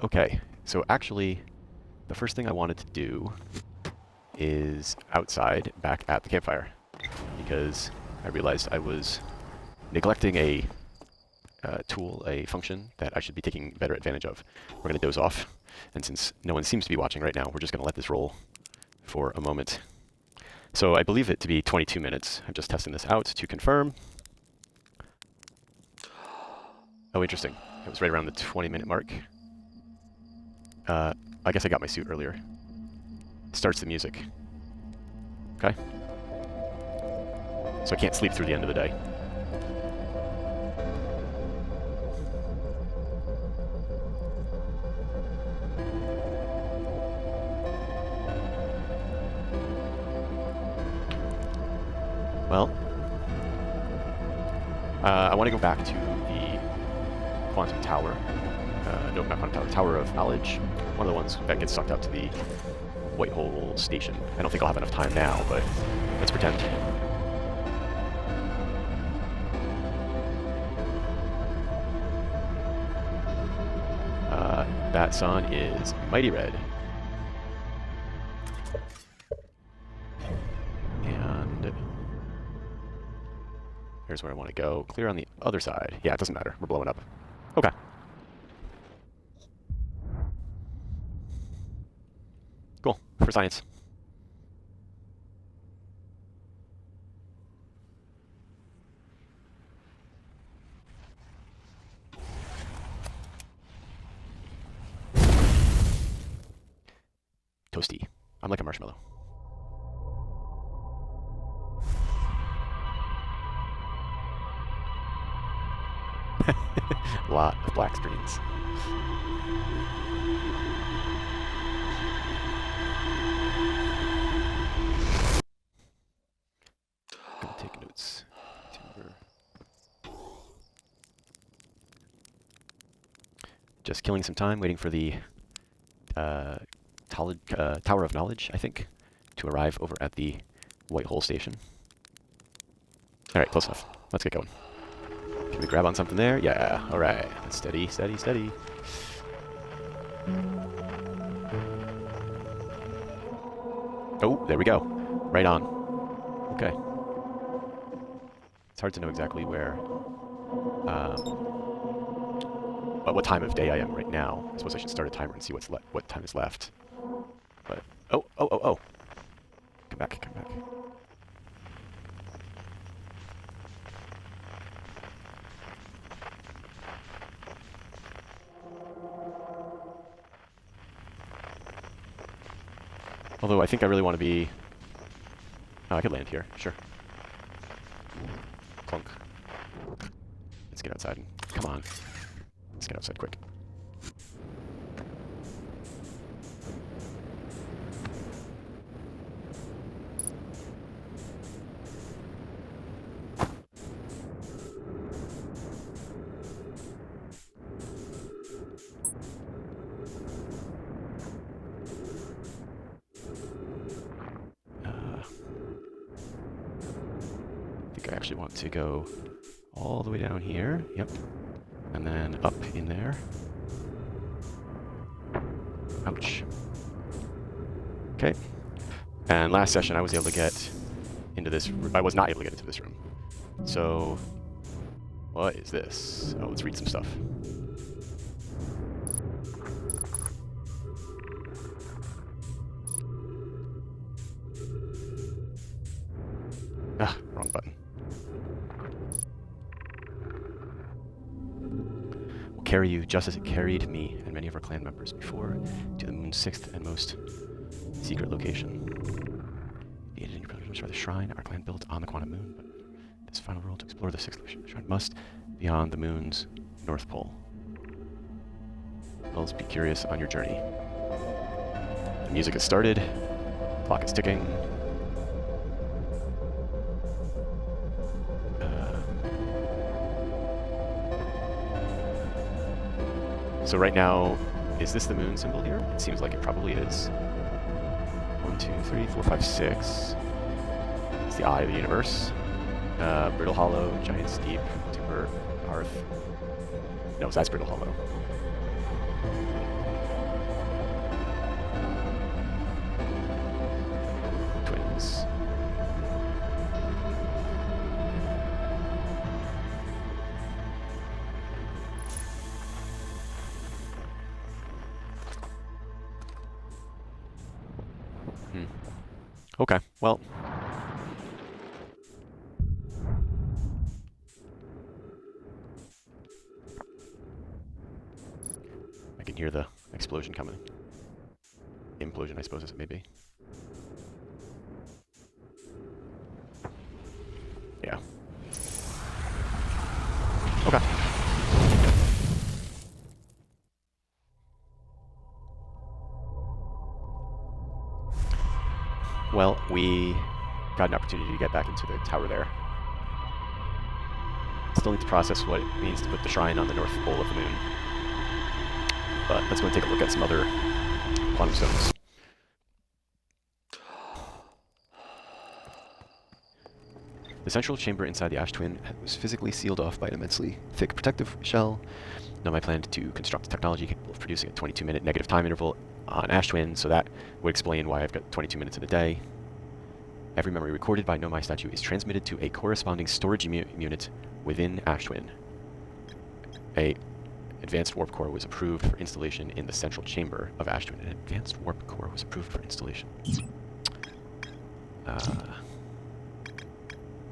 Okay, so actually, the first thing I wanted to do is outside, back at the campfire, because I realized I was neglecting a tool, a function that I should be taking better advantage of. We're going to doze off, and since no one seems to be watching right now, we're just going to let this roll for a moment. So I believe it to be 22 minutes. I'm just testing this out to confirm. Oh, interesting. It was right around the 20-minute mark. I guess I got my suit earlier. Starts the music. Okay. So I can't sleep through the end of the day. Well, I want to go back to the Quantum Tower. No, not Quantum Tower, Tower of Knowledge. One of the ones that gets sucked up to the White Hole Station. I don't think I'll have enough time now, but let's pretend. That sun is mighty red. And here's where I want to go. Clear on the other side. Yeah, it doesn't matter. We're blowing up. Okay. Cool. For science. Toasty. I'm like a marshmallow. A lot of black screens. Gonna take notes. Timber. Just killing some time, waiting for the Tower of Knowledge, I think, to arrive over at the White Hole Station. Alright, close enough. Let's get going. Can we grab on something there? Yeah, alright. Steady, steady, steady. Oh, there we go. Right on. Okay. It's hard to know exactly where, what time of day I am right now. I suppose I should start a timer and see what time is left. But, oh. Come back. Although I think I really want to be... Oh, I could land here, sure. Clunk. Let's get outside. Come on. Let's get outside quick. I actually want to go all the way down here. Yep. And then up in there. Ouch. Okay. And last session I was able to get into this... I was not able to get into this room. So... what is this? Oh, let's read some stuff. Ah, wrong button. Carry you just as it carried me and many of our clan members before to the moon's sixth and most secret location. Aided in your pilgrimage for the shrine our clan built on the quantum moon, but this final rule to explore the sixth shrine must be on the moon's north pole. Let's be curious on your journey. The music has started. Clock is ticking. So right now, is this the moon symbol here? It seems like it probably is. 1, 2, 3, 4, 5, 6. It's the eye of the universe. Brittle Hollow, Giant Steep, Timber, Hearth. No, that's Brittle Hollow. Okay, well. I can hear the explosion coming. Implosion, I suppose, as it may be. Yeah. Okay. Well, we got an opportunity to get back into the tower there. Still need to process what it means to put the shrine on the north pole of the moon. But let's go and take a look at some other quantum stones. The central chamber inside the Ash Twin was physically sealed off by an immensely thick protective shell. Now I planned to construct technology capable of producing a 22-minute negative time interval on Ash Twin, so that would explain why I've got 22 minutes in a day. Every memory recorded by Nomai statue is transmitted to a corresponding storage unit within Ash Twin. A advanced warp core was approved for installation in the central chamber of Ash Twin. An advanced warp core was approved for installation.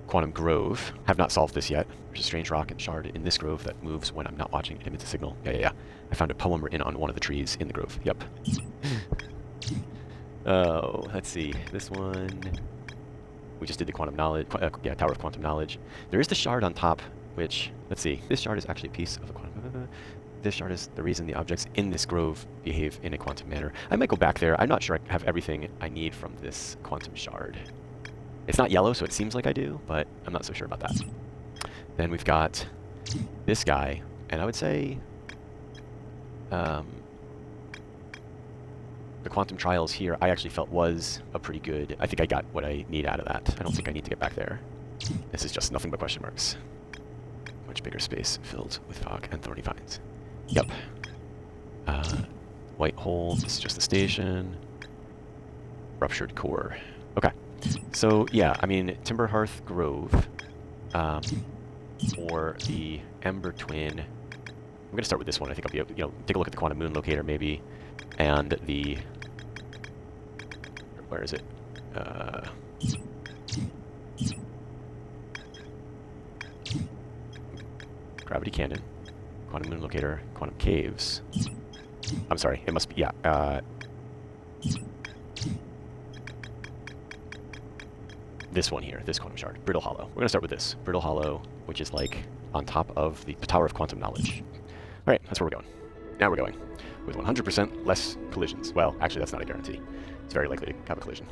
Quantum Grove. Have not solved this yet. There's a strange rock and shard in this grove that moves when I'm not watching. It emits a signal. Yeah. I found a poem written on one of the trees in the grove. Yep. Oh, let's see. This one. We just did the quantum knowledge. Yeah, Tower of Quantum Knowledge. There is the shard on top, which, let's see. This shard is actually a piece of the quantum. This shard is the reason the objects in this grove behave in a quantum manner. I might go back there. I'm not sure I have everything I need from this quantum shard. It's not yellow, so it seems like I do, but I'm not so sure about that. Then we've got this guy, and I would say the quantum trials here I actually felt was a pretty good. I think I got what I need out of that. I don't think I need to get back there. This is just nothing but question marks. Much bigger space filled with fog and thorny vines. Yep. White hole, this is just the station. Ruptured core. Okay. So, yeah, I mean, Timber Hearth Grove, or the Ember Twin. I'm going to start with this one. I think I'll be able to, take a look at the Quantum Moon Locator, maybe, and the... Where is it? Gravity Cannon, Quantum Moon Locator, Quantum Caves. I'm sorry, it must be, yeah, this one here, this quantum shard, Brittle Hollow. We're going to start with this, Brittle Hollow, which is like on top of the Tower of Quantum Knowledge. All right, that's where we're going. Now we're going with 100% less collisions. Well, actually, that's not a guarantee. It's very likely to have a collision.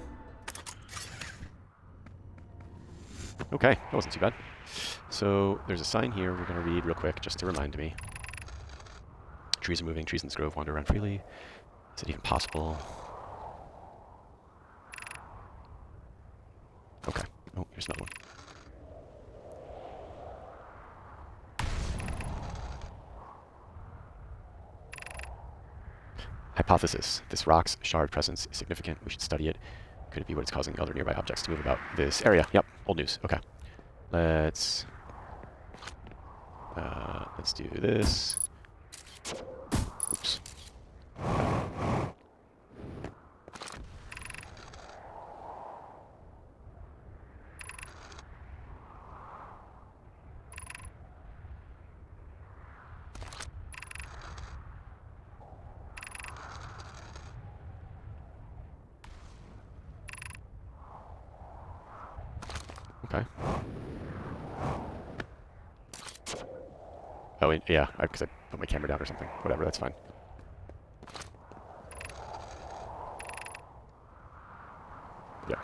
Okay, that wasn't too bad. So there's a sign here we're going to read real quick just to remind me. Trees are moving, trees in this grove wander around freely. Is it even possible? Okay. Oh, here's another one. Hypothesis. This rock's shard presence is significant. We should study it. Could it be what is causing other nearby objects to move about this area? Yep, old news. Okay. Let's do this. Oops. Okay. Oh, yeah, because I put my camera down or something. Whatever, that's fine. Yeah.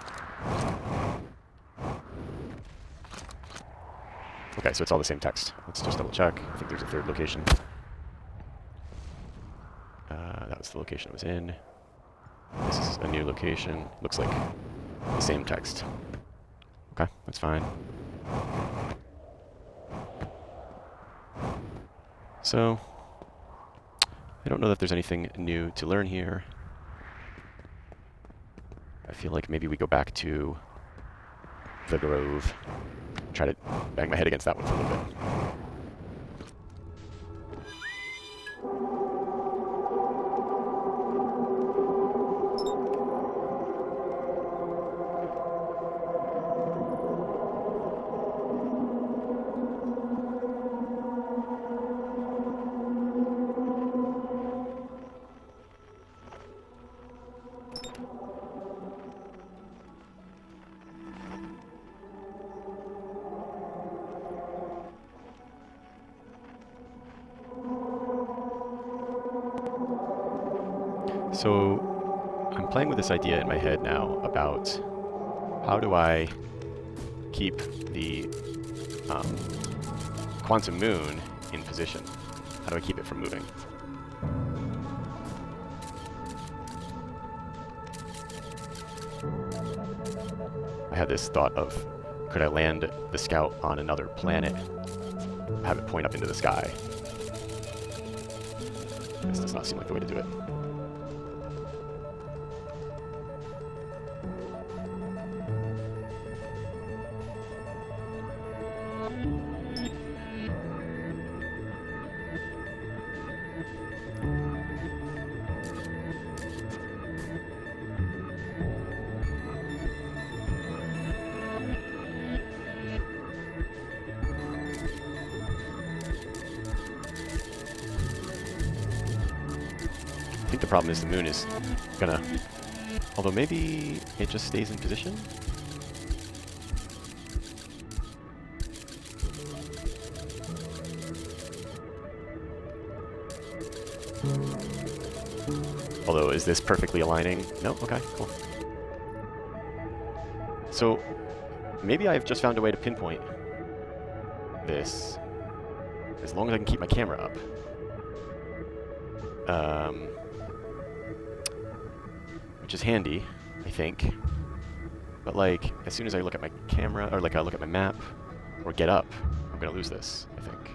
Okay, so it's all the same text. Let's just double check. I think there's a third location. That was the location it was in. This is a new location. Looks like the same text. Okay, that's fine. So, I don't know that there's anything new to learn here. I feel like maybe we go back to the grove. Try to bang my head against that one for a little bit. So I'm playing with this idea in my head now about how do I keep the quantum moon in position? How do I keep it from moving? I had this thought of, could I land the scout on another planet, have it point up into the sky? This does not seem like the way to do it. I think the problem is the moon is gonna... Although maybe it just stays in position? Although, is this perfectly aligning? No? Okay, cool. So, maybe I've just found a way to pinpoint this, as long as I can keep my camera up. Which is handy, I think. But like, as soon as I look at my camera, or like I look at my map, or get up, I'm gonna lose this, I think.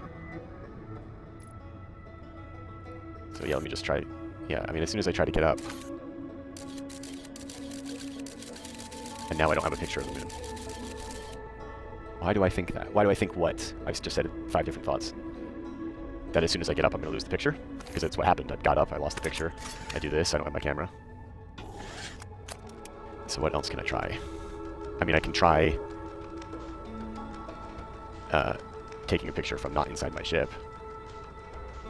So yeah, let me just try. Yeah, I mean, as soon as I try to get up, and now I don't have a picture of the moon. Why do I think that? Why do I think what? I've just said 5 different thoughts. That as soon as I get up, I'm gonna lose the picture? Because that's what happened. I got up, I lost the picture. I do this, I don't have my camera. So what else can I try? I mean, I can try taking a picture from not inside my ship.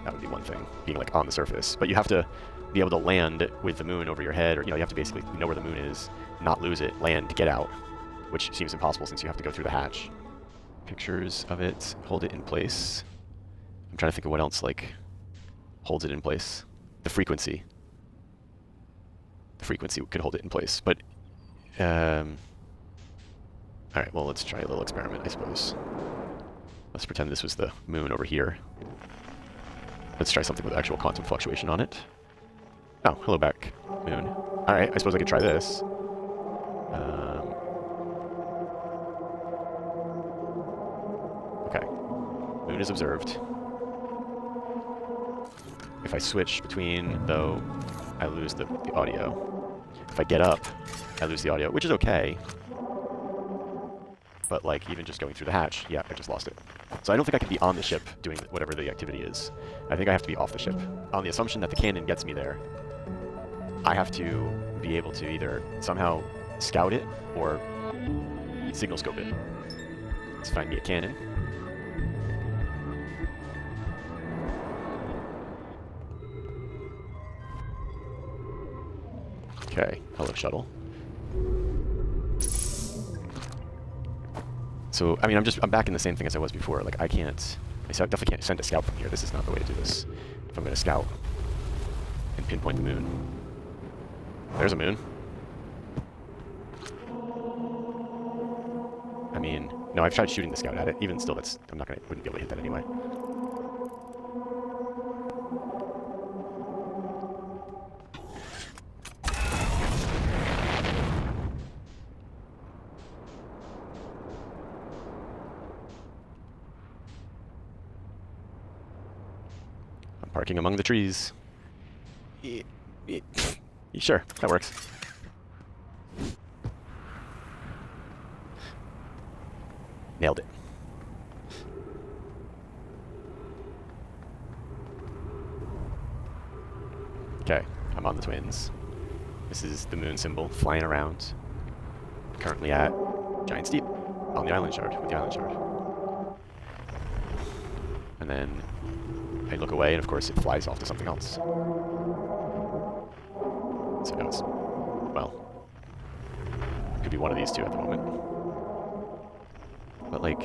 That would be one thing, being like on the surface. But you have to be able to land with the moon over your head, or you have to basically know where the moon is, not lose it, land, get out, which seems impossible since you have to go through the hatch. Pictures of it, hold it in place. I'm trying to think of what else like holds it in place. The frequency. The frequency could hold it in place, but alright, well, let's try a little experiment, I suppose. Let's pretend this was the moon over here. Let's try something with actual quantum fluctuation on it. Oh, hello back, moon. Alright, I suppose I could try this. Okay. Moon is observed. If I switch between, though, I lose the audio. If I get up, I lose the audio, which is okay. But like, even just going through the hatch, yeah, I just lost it. So I don't think I can be on the ship doing whatever the activity is. I think I have to be off the ship. On the assumption that the cannon gets me there, I have to be able to either somehow scout it or signal scope it. Let's find me a cannon. Okay, hello shuttle. So, I mean, I'm back in the same thing as I was before. Like, I definitely can't send a scout from here. This is not the way to do this. If I'm going to scout and pinpoint the moon. There's a moon. I mean, no, I've tried shooting the scout at it. Even still, wouldn't be able to hit that anyway. Parking among the trees. Sure, that works. Nailed it. Okay, I'm on the twins. This is the moon symbol flying around. Currently at Giant Steep on the island shard, with the island shard. And then I look away, and of course it flies off to something else. So now it's, well, it could be one of these two at the moment. But like,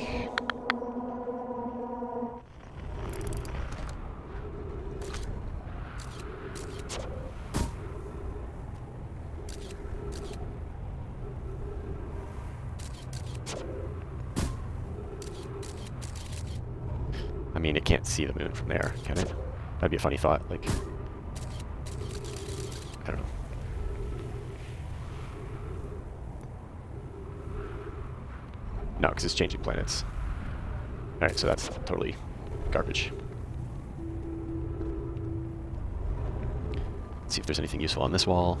I mean, it can't see the moon from there, can it? That'd be a funny thought, like... I don't know. No, because it's changing planets. Alright, so that's totally garbage. Let's see if there's anything useful on this wall.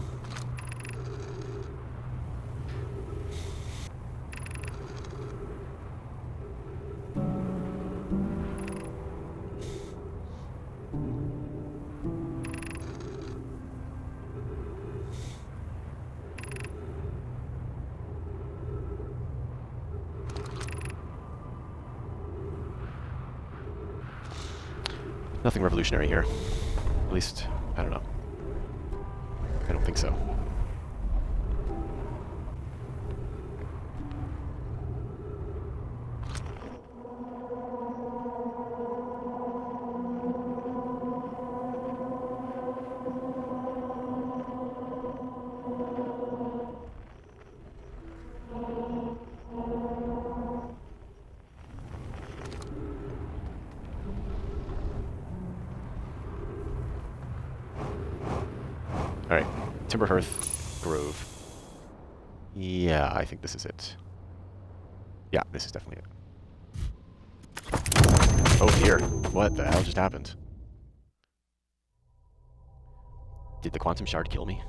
Nothing revolutionary here. At least, I don't know. I don't think so. Alright, Timber Hearth Grove. Yeah, I think this is it. Yeah, this is definitely it. Oh dear, what the hell just happened? Did the quantum shard kill me?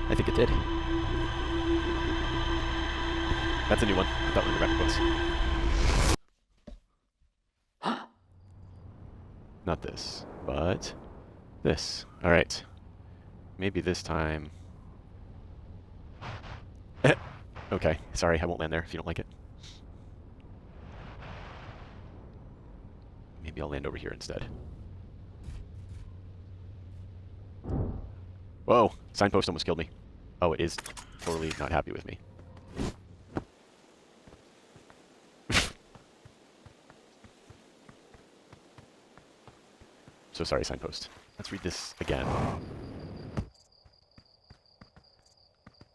I think it did. That's a new one. I thought we were back to books. Not this, but this. Alright. Maybe this time... Okay, sorry, I won't land there if you don't like it. Maybe I'll land over here instead. Whoa! Signpost almost killed me. Oh, it is totally not happy with me. So sorry, signpost. Let's read this again.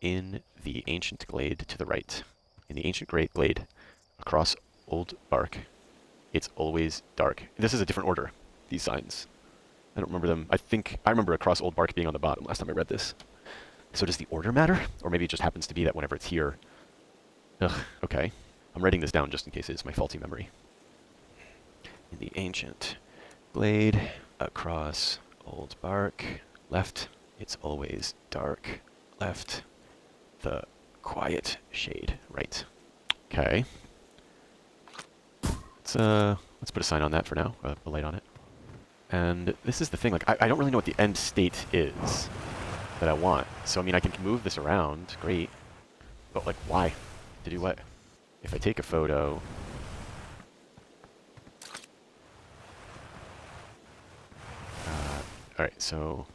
In the ancient glade to the right, in the ancient great glade, across old bark, it's always dark. This is a different order, these signs. I don't remember them. I remember across old bark being on the bottom last time I read this. So does the order matter? Or maybe it just happens to be that whenever it's here... Ugh, okay. I'm writing this down just in case it's my faulty memory. In the ancient glade, across old bark, left, it's always dark, left, the quiet shade, right. Okay. Let's put a sign on that for now, a light on it. And this is the thing, like, I don't really know what the end state is that I want. So, I mean, I can move this around, great. But, like, why? To do what? If I take a photo... Alright, so...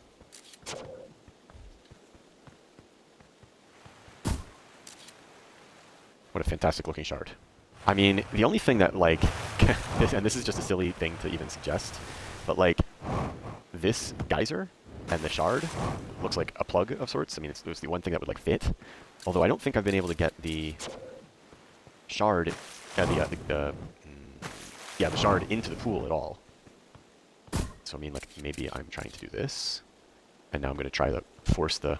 What a fantastic looking shard. I mean, the only thing that, like... and this is just a silly thing to even suggest, but, like, this geyser and the shard looks like a plug of sorts. I mean, it was the one thing that would, like, fit. Although I don't think I've been able to get the shard... the shard into the pool at all. So, I mean, like, maybe I'm trying to do this, and now I'm going to try to force the...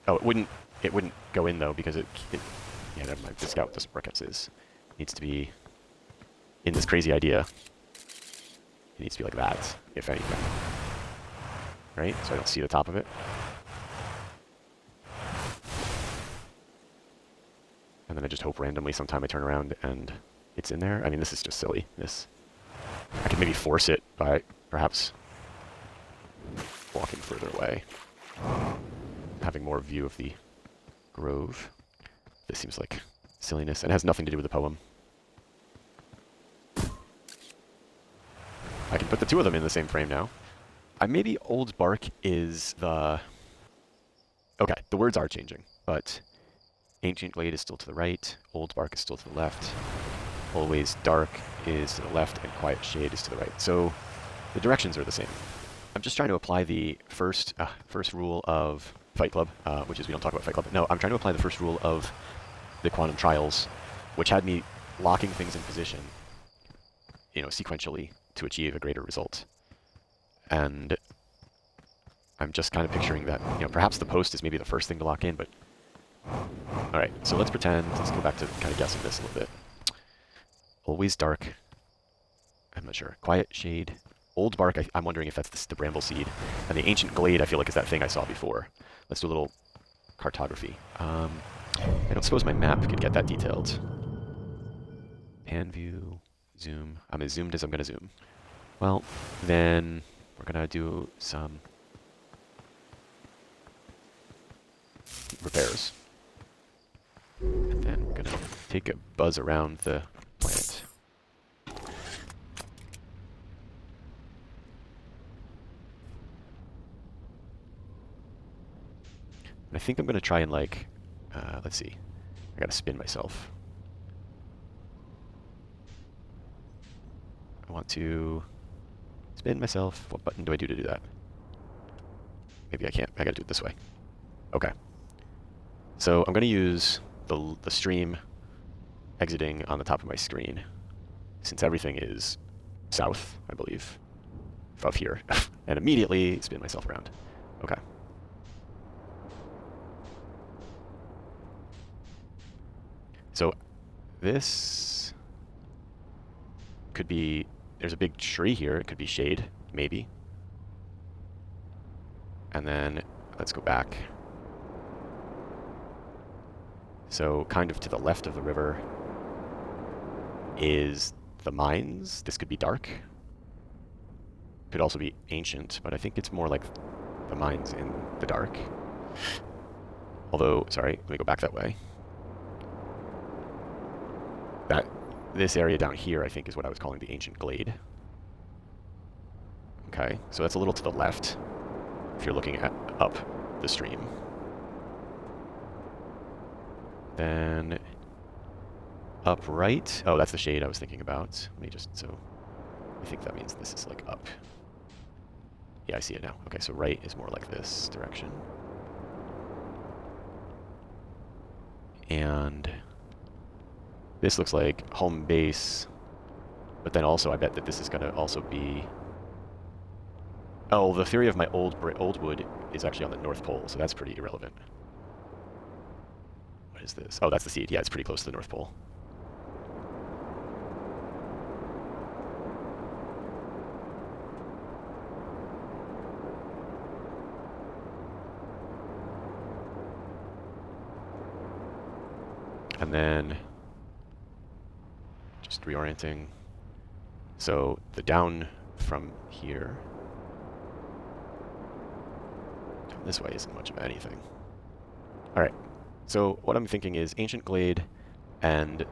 Oh, it wouldn't go in, though, because it yeah, never mind. The scout doesn't work as is. It needs to be in this crazy idea. It needs to be like that, if anything. Right? So I don't see the top of it. And then I just hope randomly sometime I turn around and it's in there. I mean, this is just silly. I could maybe force it by perhaps walking further away. Having more view of the grove. This seems like silliness and has nothing to do with the poem. I can put the two of them in the same frame now. Maybe old bark is the... Okay, the words are changing, but ancient glade is still to the right, old bark is still to the left, always dark is to the left, and quiet shade is to the right. So the directions are the same. I'm just trying to apply the first rule of Fight Club, which is we don't talk about Fight Club. No, I'm trying to apply the first rule of the Quantum Trials, which had me locking things in position, you know, sequentially to achieve a greater result. And I'm just kind of picturing that, you know, perhaps the post is maybe the first thing to lock in, but... Alright, so let's pretend, let's go back to kind of guessing this a little bit. Always dark. I'm not sure. Quiet Shade. Old Bark, I'm wondering if that's the Bramble Seed. And the Ancient Glade, I feel like, is that thing I saw before. Let's do a little cartography. I don't suppose my map could get that detailed. Pan view, zoom. I'm as zoomed as I'm going to zoom. Well, then we're going to do some repairs. And then we're going to take a buzz around the planet. I think I'm going to try and, like, let's see. I got to spin myself. I want to spin myself. What button do I do to do that? Maybe I can't. I got to do it this way. Okay. So I'm going to use the stream exiting on the top of my screen, since everything is south, I believe, of here, and immediately spin myself around. Okay. So this could be, there's a big tree here, it could be shade, maybe. And then let's go back. So kind of to the left of the river is the mines. This could be dark. Could also be ancient, but I think it's more like the mines in the dark. Although, sorry, let me go back that way. This area down here, I think, is what I was calling the Ancient Glade. Okay, so that's a little to the left, if you're looking at up the stream. Then up right. Oh, that's the shade I was thinking about. Let me just, so I think that means this is like up. Yeah, I see it now. Okay, so right is more like this direction. And this looks like home base, but then also I bet that this is going to also be... Oh, the theory of my old wood is actually on the North Pole, so that's pretty irrelevant. What is this? Oh, that's the seed. Yeah, it's pretty close to the North Pole. And then just reorienting. So the down from here, down this way isn't much of anything. All right. So what I'm thinking is Ancient Glade and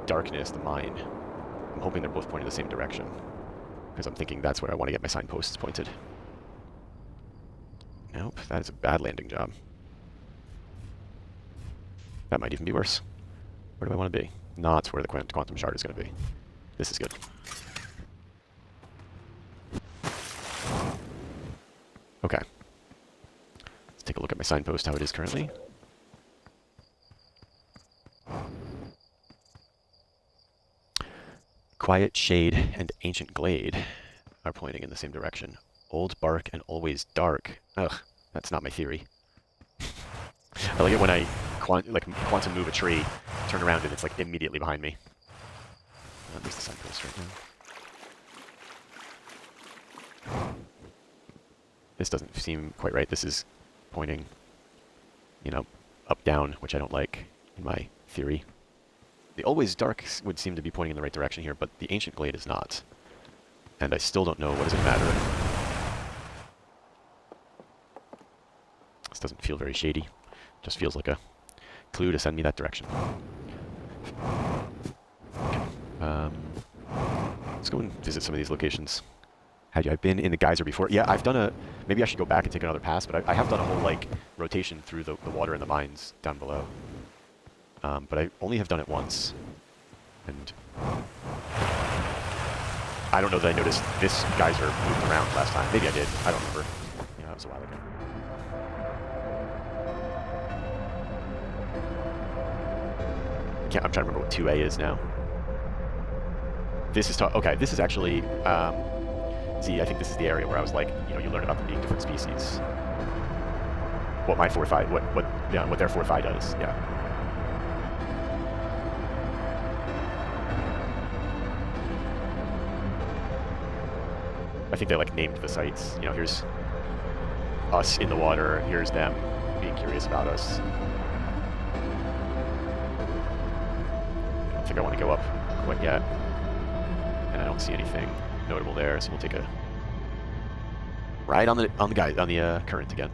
Darkness, the mine. I'm hoping they're both pointing the same direction, because I'm thinking that's where I want to get my signposts pointed. Nope, that is a bad landing job. That might even be worse. Where do I want to be? Not where the quantum shard is going to be. This is good. Okay. Let's take a look at my signpost, how it is currently. Quiet Shade and Ancient Glade are pointing in the same direction. Old Bark and Always Dark. Ugh, that's not my theory. I like it when I quantum move a tree, turn around, and it's like immediately behind me. There's the signpost right now. This doesn't seem quite right. This is pointing, you know, up, down, which I don't like in my theory. The Always Dark would seem to be pointing in the right direction here, but the Ancient Glade is not. And I still don't know what does it matter. This doesn't feel very shady. Just feels like a clue to send me that direction. Okay. Let's go and visit some of these locations. Had I been in the geyser before? Yeah, I've done a... Maybe I should go back and take another pass, but I have done a whole, like, rotation through the water in the mines down below. But I only have done it once. And I don't know that I noticed this geyser moved around last time. Maybe I did. I don't remember. Yeah, that was a while ago. I'm trying to remember what 2A is now. This is okay. This is actually Z. I think this is the area where I was like, you know, you learn about them being different species. What my fortify, what their fortify does. Yeah. I think they like named the sites. You know, here's us in the water. Here's them being curious about us. I don't think I want to go up quite yet, and I don't see anything notable there. So we'll take a ride on the current again.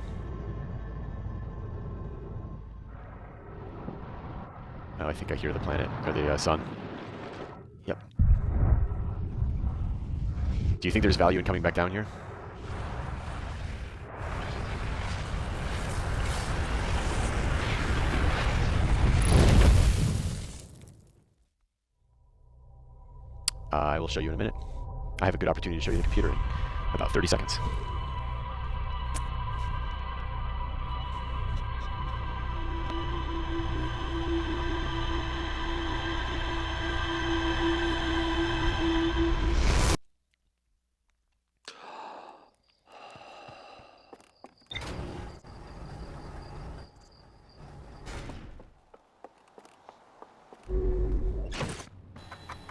Oh, I think I hear the planet or the sun. Yep. Do you think there's value in coming back down here? I will show you in a minute. I have a good opportunity to show you the computer in about 30 seconds.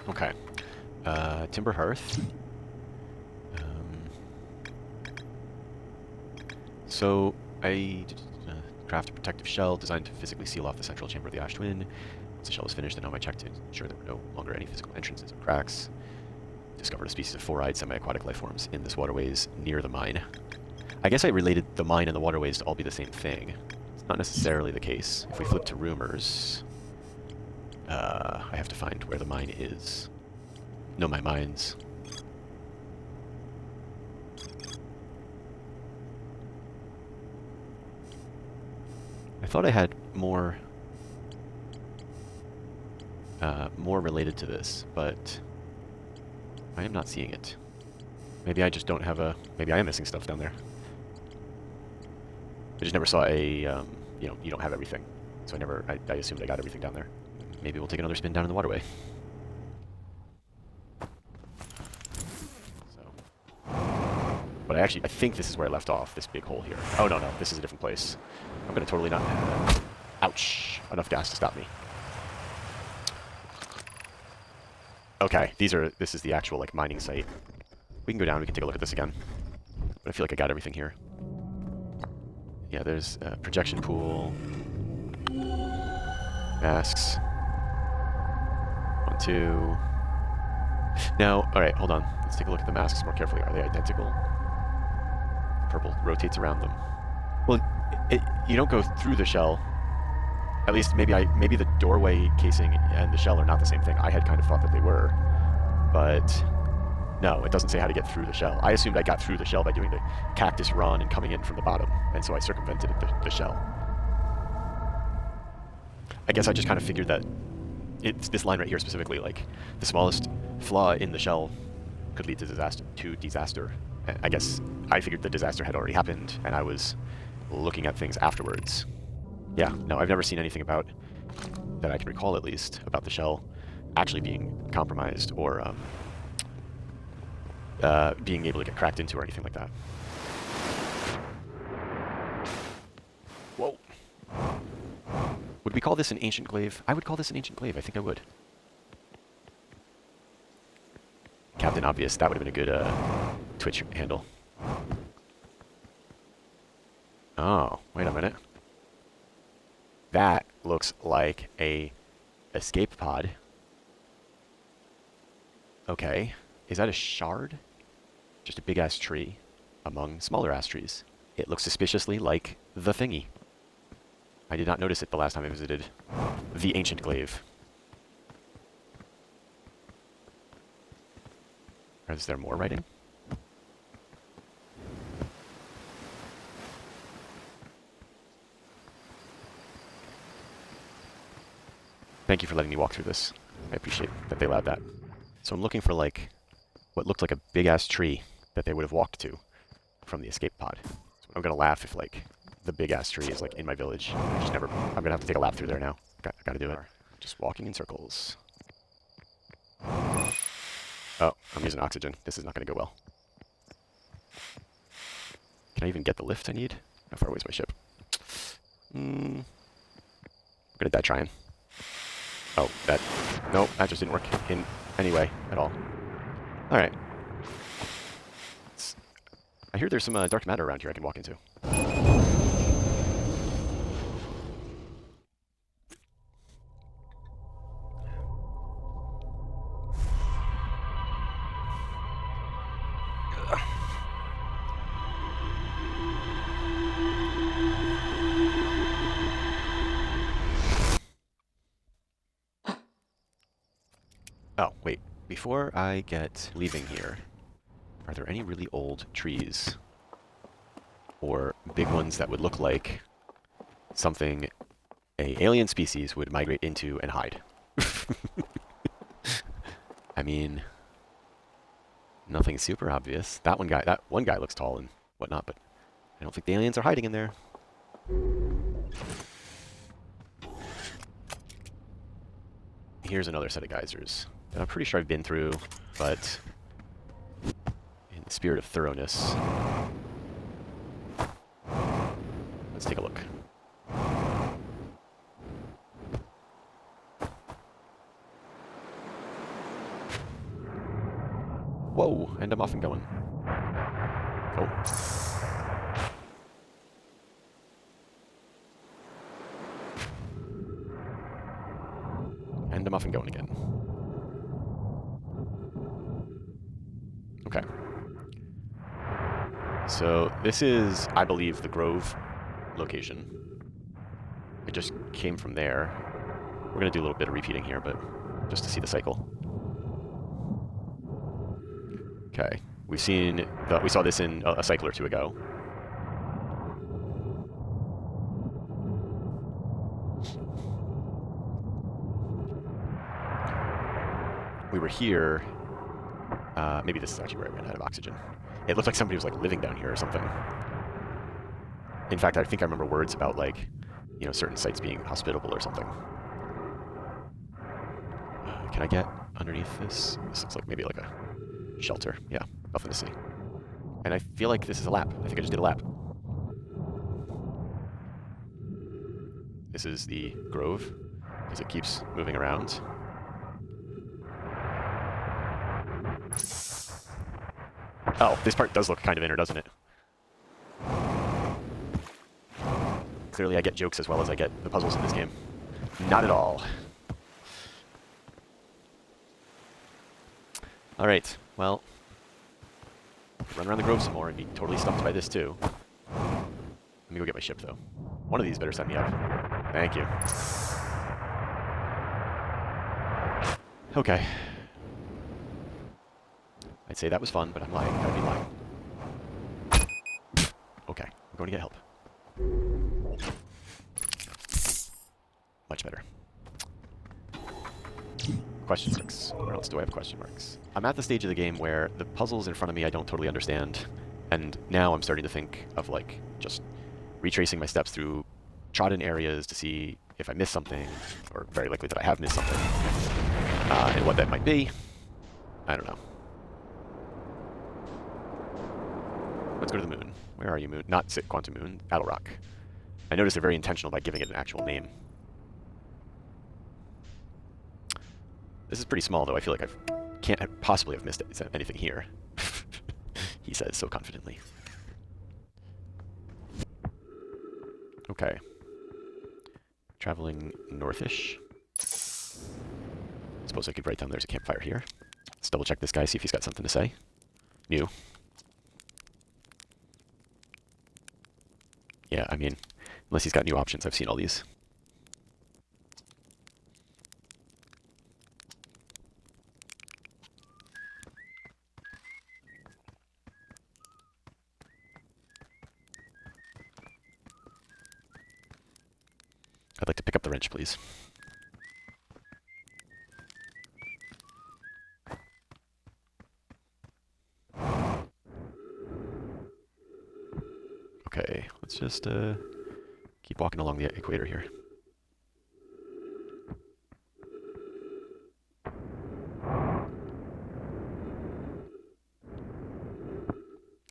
Okay. Timber Hearth. So I craft a protective shell designed to physically seal off the central chamber of the ash twin. Once the shell was finished, I know I checked to ensure there were no longer any physical entrances or cracks. Discovered a species of four-eyed semi-aquatic life forms in this waterways near the mine. I guess I related the mine and the waterways to all be the same thing. It's not necessarily the case. If we flip to rumors, I have to find where the mine is. No, my mines. I thought I had more related to this, but I am not seeing it. Maybe I just don't have a... Maybe I am missing stuff down there. I just never saw a, you know, you don't have everything. So I assumed I got everything down there. Maybe we'll take another spin down in the waterway. But I think this is where I left off, this big hole here. Oh, no, this is a different place. I'm going to totally not... ouch. Enough gas to stop me. Okay, this is the actual, like, mining site. We can go down, we can take a look at this again. But I feel like I got everything here. Yeah, there's a projection pool. Masks. 1, 2... Now, alright, hold on. Let's take a look at the masks more carefully. Are they identical? Purple rotates around them. Well, you don't go through the shell. At least maybe the doorway casing and the shell are not the same thing. I had kind of thought that they were, but no, it doesn't say how to get through the shell. I assumed I got through the shell by doing the cactus run and coming in from the bottom, and so I circumvented the shell. I guess I just kind of figured that it's this line right here specifically, like the smallest flaw in the shell could lead to disaster. I guess I figured the disaster had already happened, and I was looking at things afterwards. Yeah, no, I've never seen anything about, that I can recall at least, about the shell actually being compromised or being able to get cracked into or anything like that. Whoa. Would we call this an ancient glaive? I would call this an ancient glaive. I think I would. Captain Obvious, that would have been a good Twitch handle. Oh, wait a minute. That looks like a escape pod. Okay. Is that a shard? Just a big-ass tree among smaller-ass trees. It looks suspiciously like the thingy. I did not notice it the last time I visited the ancient glaive. Is there more writing? Thank you for letting me walk through this. I appreciate that they allowed that. So I'm looking for, like, what looked like a big-ass tree that they would have walked to from the escape pod. So I'm gonna laugh if, like, the big-ass tree is, like, in my village. I'm gonna have to take a lap through there now. I gotta do it. Just walking in circles. Oh, I'm using oxygen. This is not gonna go well. Can I even get the lift I need? How far away is my ship? I'm gonna die trying. Oh, nope, that just didn't work in any way at all. Alright. I hear there's some dark matter around here I can walk into. Oh, wait. Before I get leaving here, are there any really old trees? Or big ones that would look like something a alien species would migrate into and hide? I mean, nothing super obvious. That one guy looks tall and whatnot, but I don't think the aliens are hiding in there. Here's another set of geysers that I'm pretty sure I've been through, but in the spirit of thoroughness, let's take a look. Whoa, and I'm off and going. Oh. And I'm off and going again. Okay. So this is, I believe, the Grove location. It just came from there. We're going to do a little bit of repeating here, but just to see the cycle. Okay. We saw this in a cycle or two ago. We were here. Maybe this is actually where I ran out of oxygen. It looked like somebody was like living down here or something. In fact, I think I remember words about like, you know, certain sites being hospitable or something. Can I get underneath this? This looks like maybe like a shelter. Yeah, nothing to see. And I feel like this is a lap. I think I just did a lap. This is the Grove, as it keeps moving around. Oh, this part does look kind of inner, doesn't it? Clearly I get jokes as well as I get the puzzles in this game. Not at all. Alright, well, run around the Grove some more and be totally stumped by this too. Let me go get my ship though. One of these better set me up. Thank you. Okay. I'd say that was fun, but I'm lying. I'd be lying. Okay, I'm going to get help. Much better. Question marks. Where else do I have question marks? I'm at the stage of the game where the puzzles in front of me I don't totally understand, and now I'm starting to think of like just retracing my steps through trodden areas to see if I missed something, or very likely that I have missed something, and what that might be. I don't know. Let's go to the moon. Where are you, moon? Not Quantum Moon, Battle Rock. I noticed they're very intentional by giving it an actual name. This is pretty small, though. I feel like I can't possibly have missed anything here. He says so confidently. Okay. Traveling northish. Suppose I could write down there's a campfire here. Let's double check this guy, see if he's got something to say. New. Yeah, I mean, unless he's got new options, I've seen all these. I'd like to pick up the wrench, please. just keep walking along the equator here.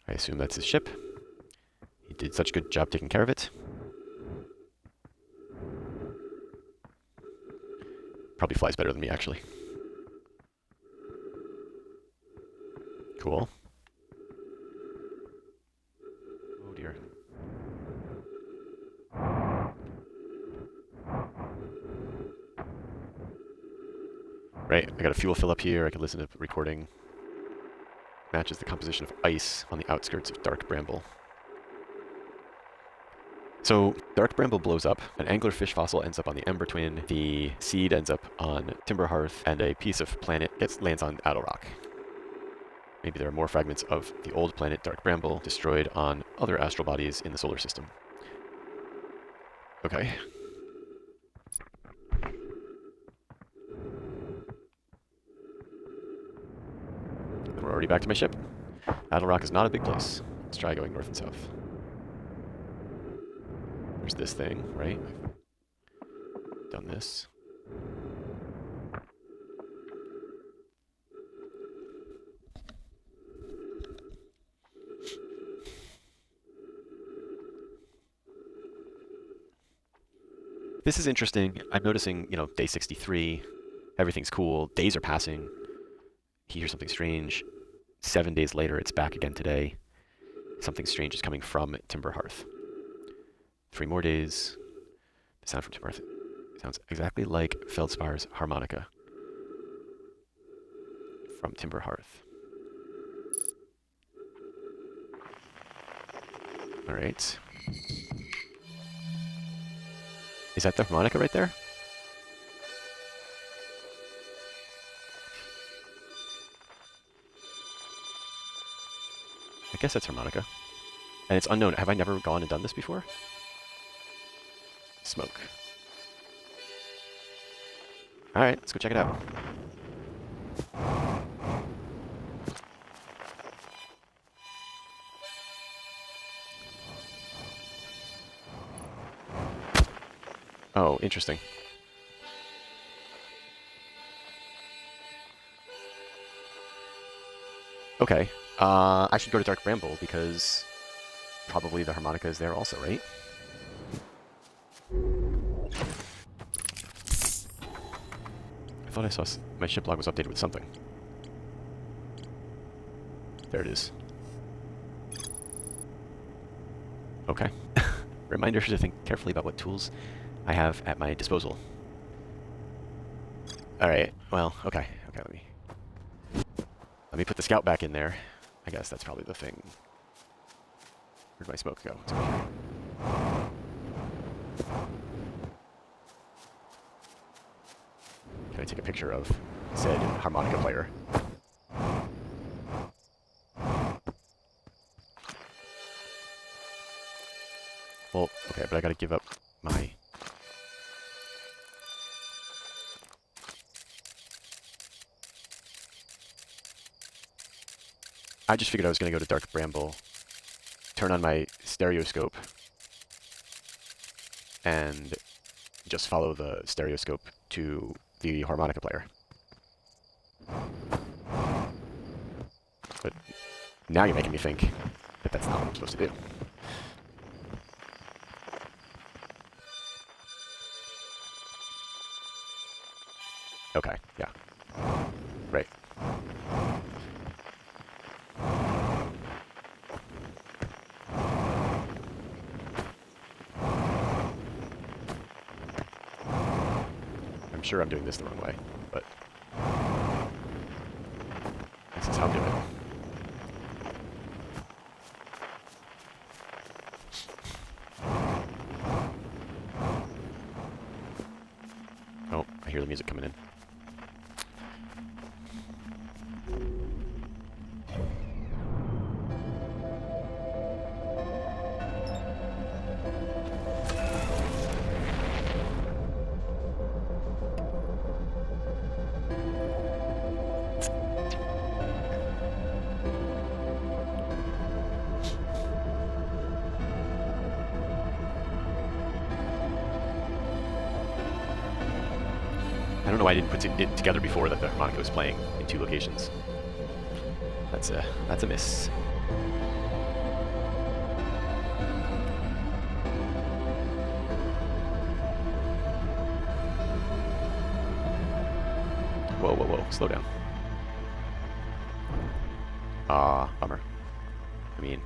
I assume that's his ship. He did such a good job taking care of it. Probably flies better than me, actually. Cool. Oh dear. Right, I got a fuel fill up here. I can listen to the recording. Matches the composition of ice on the outskirts of Dark Bramble. So, Dark Bramble blows up, an anglerfish fossil ends up on the Ember Twin, the seed ends up on Timber Hearth, and a piece of planet lands on Addle Rock. Maybe there are more fragments of the old planet Dark Bramble destroyed on other astral bodies in the solar system. Okay. And we're already back to my ship. Addle Rock is not a big place. Let's try going north and south. There's this thing, right? I've done this. This is interesting. I'm noticing, you know, day 63, everything's cool. Days are passing. He hears something strange. 7 days later, it's back again today. Something strange is coming from Timber Hearth. 3 more days. The sound from Timber Hearth sounds exactly like Feldspar's harmonica from Timber Hearth. All right. Is that the harmonica right there? I guess that's harmonica. And it's unknown. Have I never gone and done this before? Smoke. Alright, let's go check it out. Oh, interesting. Okay. I should go to Dark Bramble because probably the harmonica is there also, right? I thought I saw my ship log was updated with something. There it is. Okay. Reminder to think carefully about what tools I have at my disposal. Alright, well, okay, let me put the scout back in there. I guess that's probably the thing. Where'd my smoke go? It's over here. Can I take a picture of said harmonica player? Well, okay, but I gotta give up my... I just figured I was gonna go to Dark Bramble, turn on my stereoscope, and just follow the stereoscope to the harmonica player. But now you're making me think that that's not what I'm supposed to do. Okay, yeah. Right. I'm sure I'm doing this the wrong way, but this is how I'm doing it. Oh, I hear the music coming in. I don't know why I didn't put it together before that the harmonica was playing in 2 locations. That's a miss. Whoa, whoa, whoa, slow down. Bummer. I mean,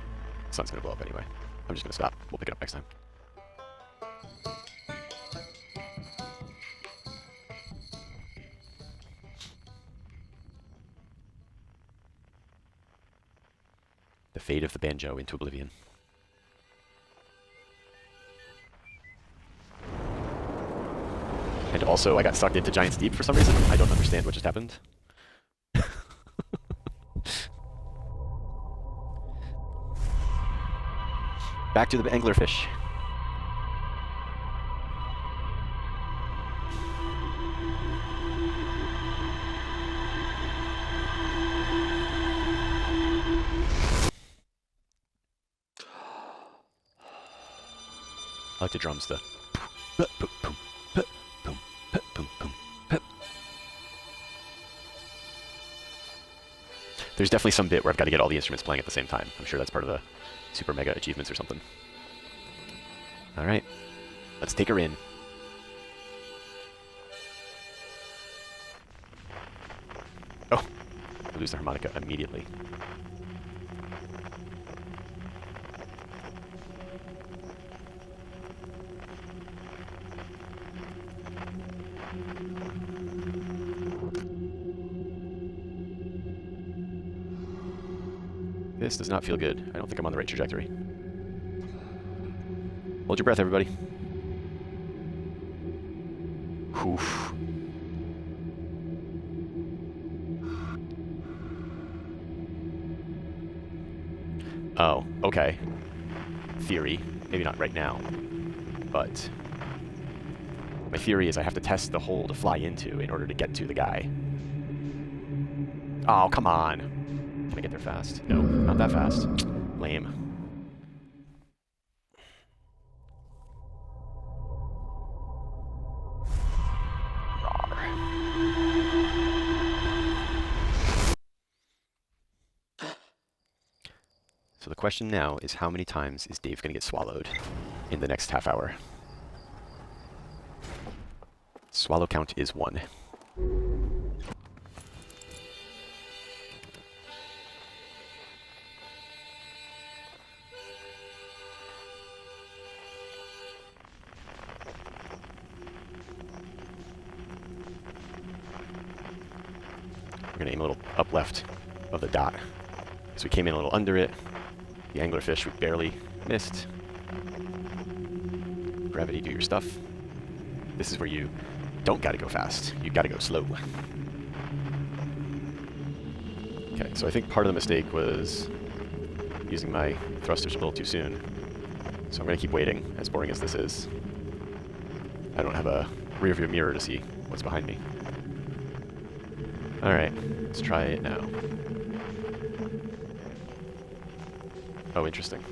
the sun's gonna blow up anyway. I'm just gonna stop. We'll pick it up next time. The fate of the banjo into oblivion. And also, I got sucked into Giant's Deep for some reason. I don't understand what just happened. Back to the anglerfish. I like the drums, the There's definitely some bit where I've got to get all the instruments playing at the same time. I'm sure that's part of the super mega achievements or something. Alright, let's take her in. Oh, I lose the harmonica immediately. This does not feel good. I don't think I'm on the right trajectory. Hold your breath, everybody. Oof. Oh, okay. Theory. Maybe not right now. But my theory is I have to test the hole to fly into in order to get to the guy. Oh, come on. Can I get there fast? No, not that fast. Lame. So the question now is, how many times is Dave going to get swallowed in the next half hour? Swallow count is 1. We're going to aim a little up left of the dot. So we came in a little under it. The anglerfish we barely missed. Gravity, do your stuff. This is where you don't gotta go fast. You gotta go slow. Okay, so I think part of the mistake was using my thrusters a little too soon. So I'm gonna keep waiting, as boring as this is. I don't have a rear view mirror to see what's behind me. Alright, let's try it now. Oh, interesting.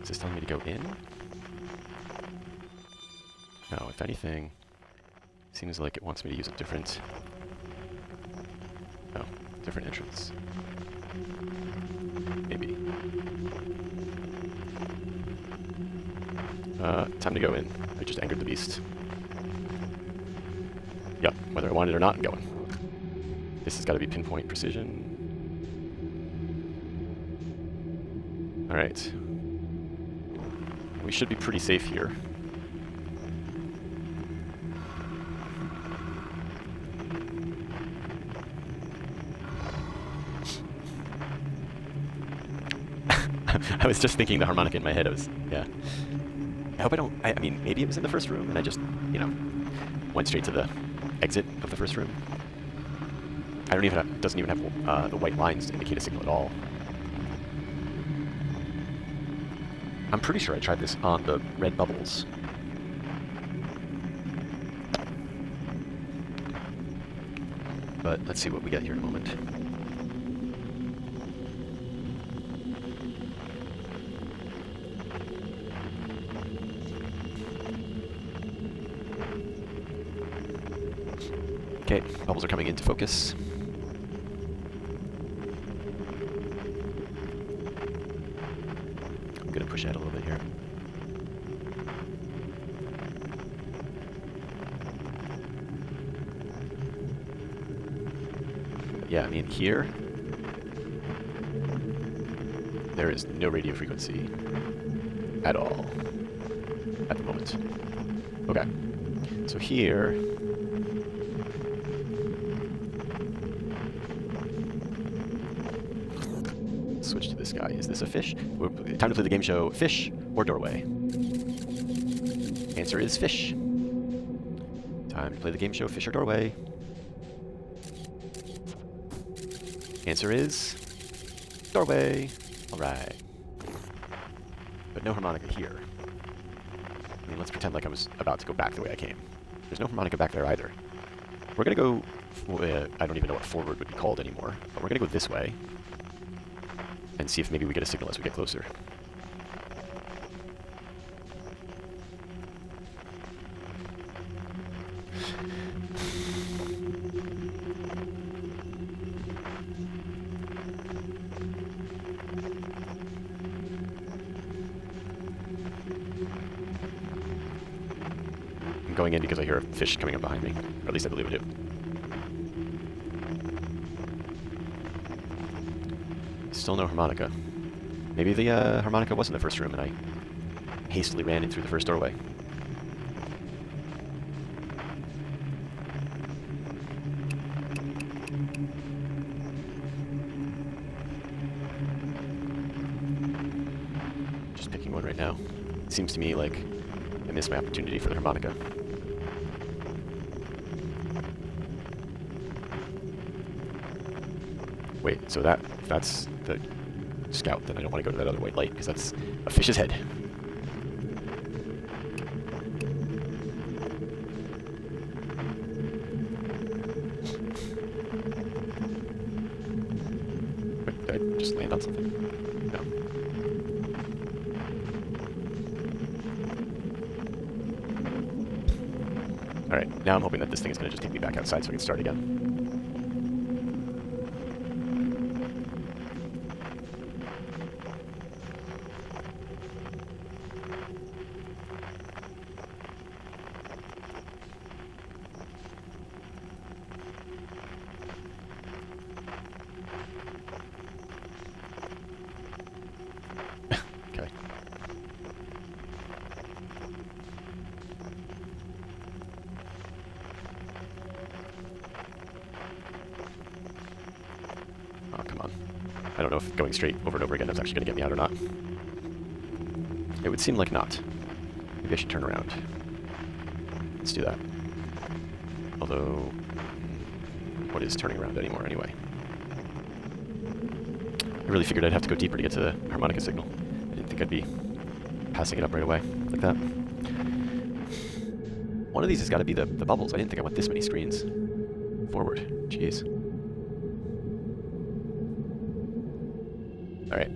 Is this telling me to go in? No, if anything, seems like it wants me to use a different... Oh, different entrance. Maybe. Time to go in. I just angered the beast. Yep, whether I want it or not, I'm going. This has got to be pinpoint precision. Alright. We should be pretty safe here. I was just thinking the harmonica in my head. Yeah. I hope I don't, I mean, maybe it was in the first room and I just, you know, went straight to the exit of the first room. I don't even have, doesn't even have the white lines to indicate a signal at all. I'm pretty sure I tried this on the red bubbles. but let's see what we get here in a moment. Okay, bubbles are coming into focus. I'm gonna push out a little bit here. Yeah, I mean, here, there is no radio frequency at all at the moment. Okay, so here, switch to this guy. Is this a fish? Time to play the game show, fish or doorway? Answer is fish. Time to play the game show, fish or doorway? Answer is doorway. All right. But no harmonica here. I mean, let's pretend like I was about to go back the way I came. There's no harmonica back there either. We're going to go, I don't even know what forward would be called anymore, but we're going to go this way and see if maybe we get a signal as we get closer. Going in because I hear a fish coming up behind me, or at least I believe I do. Still no harmonica. Maybe the harmonica was in the first room and I hastily ran in through the first doorway. Just picking one right now. It seems to me like I missed my opportunity for the harmonica. Wait, so if that's the scout, then I don't want to go to that other white light, because that's a fish's head. Wait, did I just land on something? No. Alright, now I'm hoping that this thing is going to just take me back outside so I can start again. Oh, come on. I don't know if going straight over and over again is actually going to get me out or not. It would seem like not. Maybe I should turn around. Let's do that. Although, what is turning around anymore anyway? I really figured I'd have to go deeper to get to the harmonica signal. I didn't think I'd be passing it up right away like that. One of these has got to be the bubbles. I didn't think I went this many screens forward. Jeez. Alright,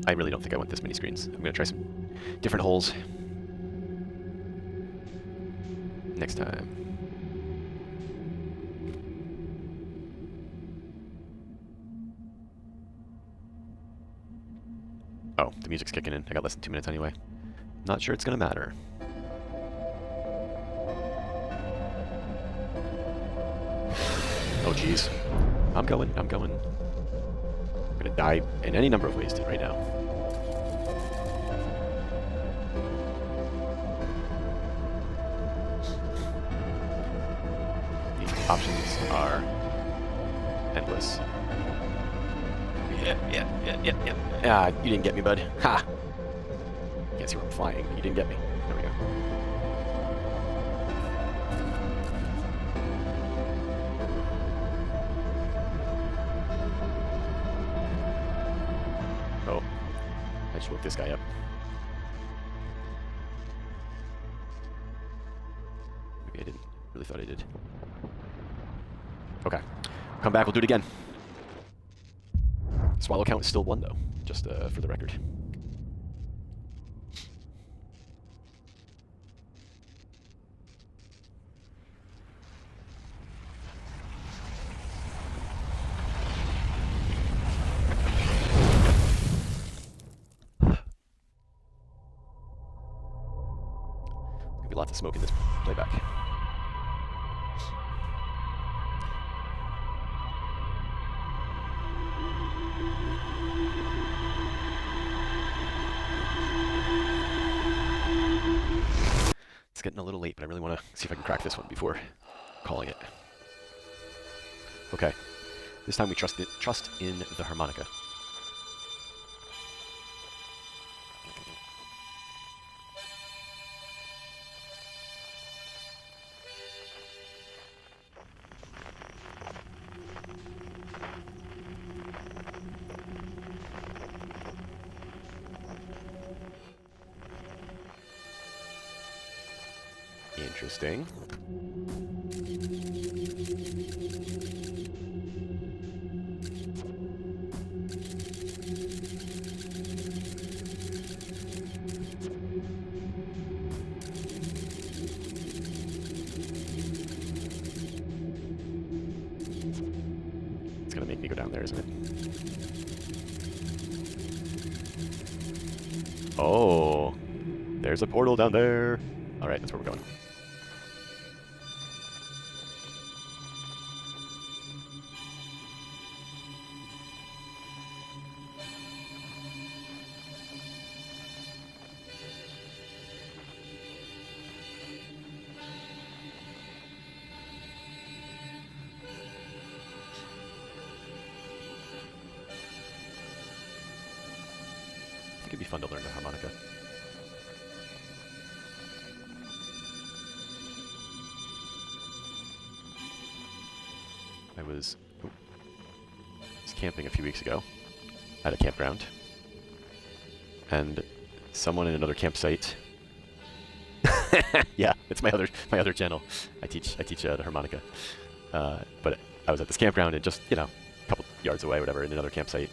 I really don't think I want this many screens. I'm gonna try some different holes next time. Oh, the music's kicking in. I got less than 2 minutes anyway. Not sure it's gonna matter. Oh jeez. I'm going. I'm gonna die in any number of ways right now. The options are endless. Yeah, you didn't get me, bud. Ha! Can't see where I'm flying, but you didn't get me. There we go. Oh, I just woke this guy up. Maybe I didn't. Really thought I did. Okay. come back, we'll do it again. Swallow count is still 1 though, just for the record. There'll be lots of smoke in this playback. It's getting a little late, but I really want to see if I can crack this one before calling it. Okay. This time we trust in the harmonica. Interesting. It's gonna make me go down there, isn't it? Oh, there's a portal down there. All right, that's where we're going. I think it'd be fun to learn the harmonica. I was camping a few weeks ago at a campground, and someone in another campsite. Yeah, it's my other channel. I teach the harmonica, but I was at this campground and just a couple yards away, whatever, in another campsite.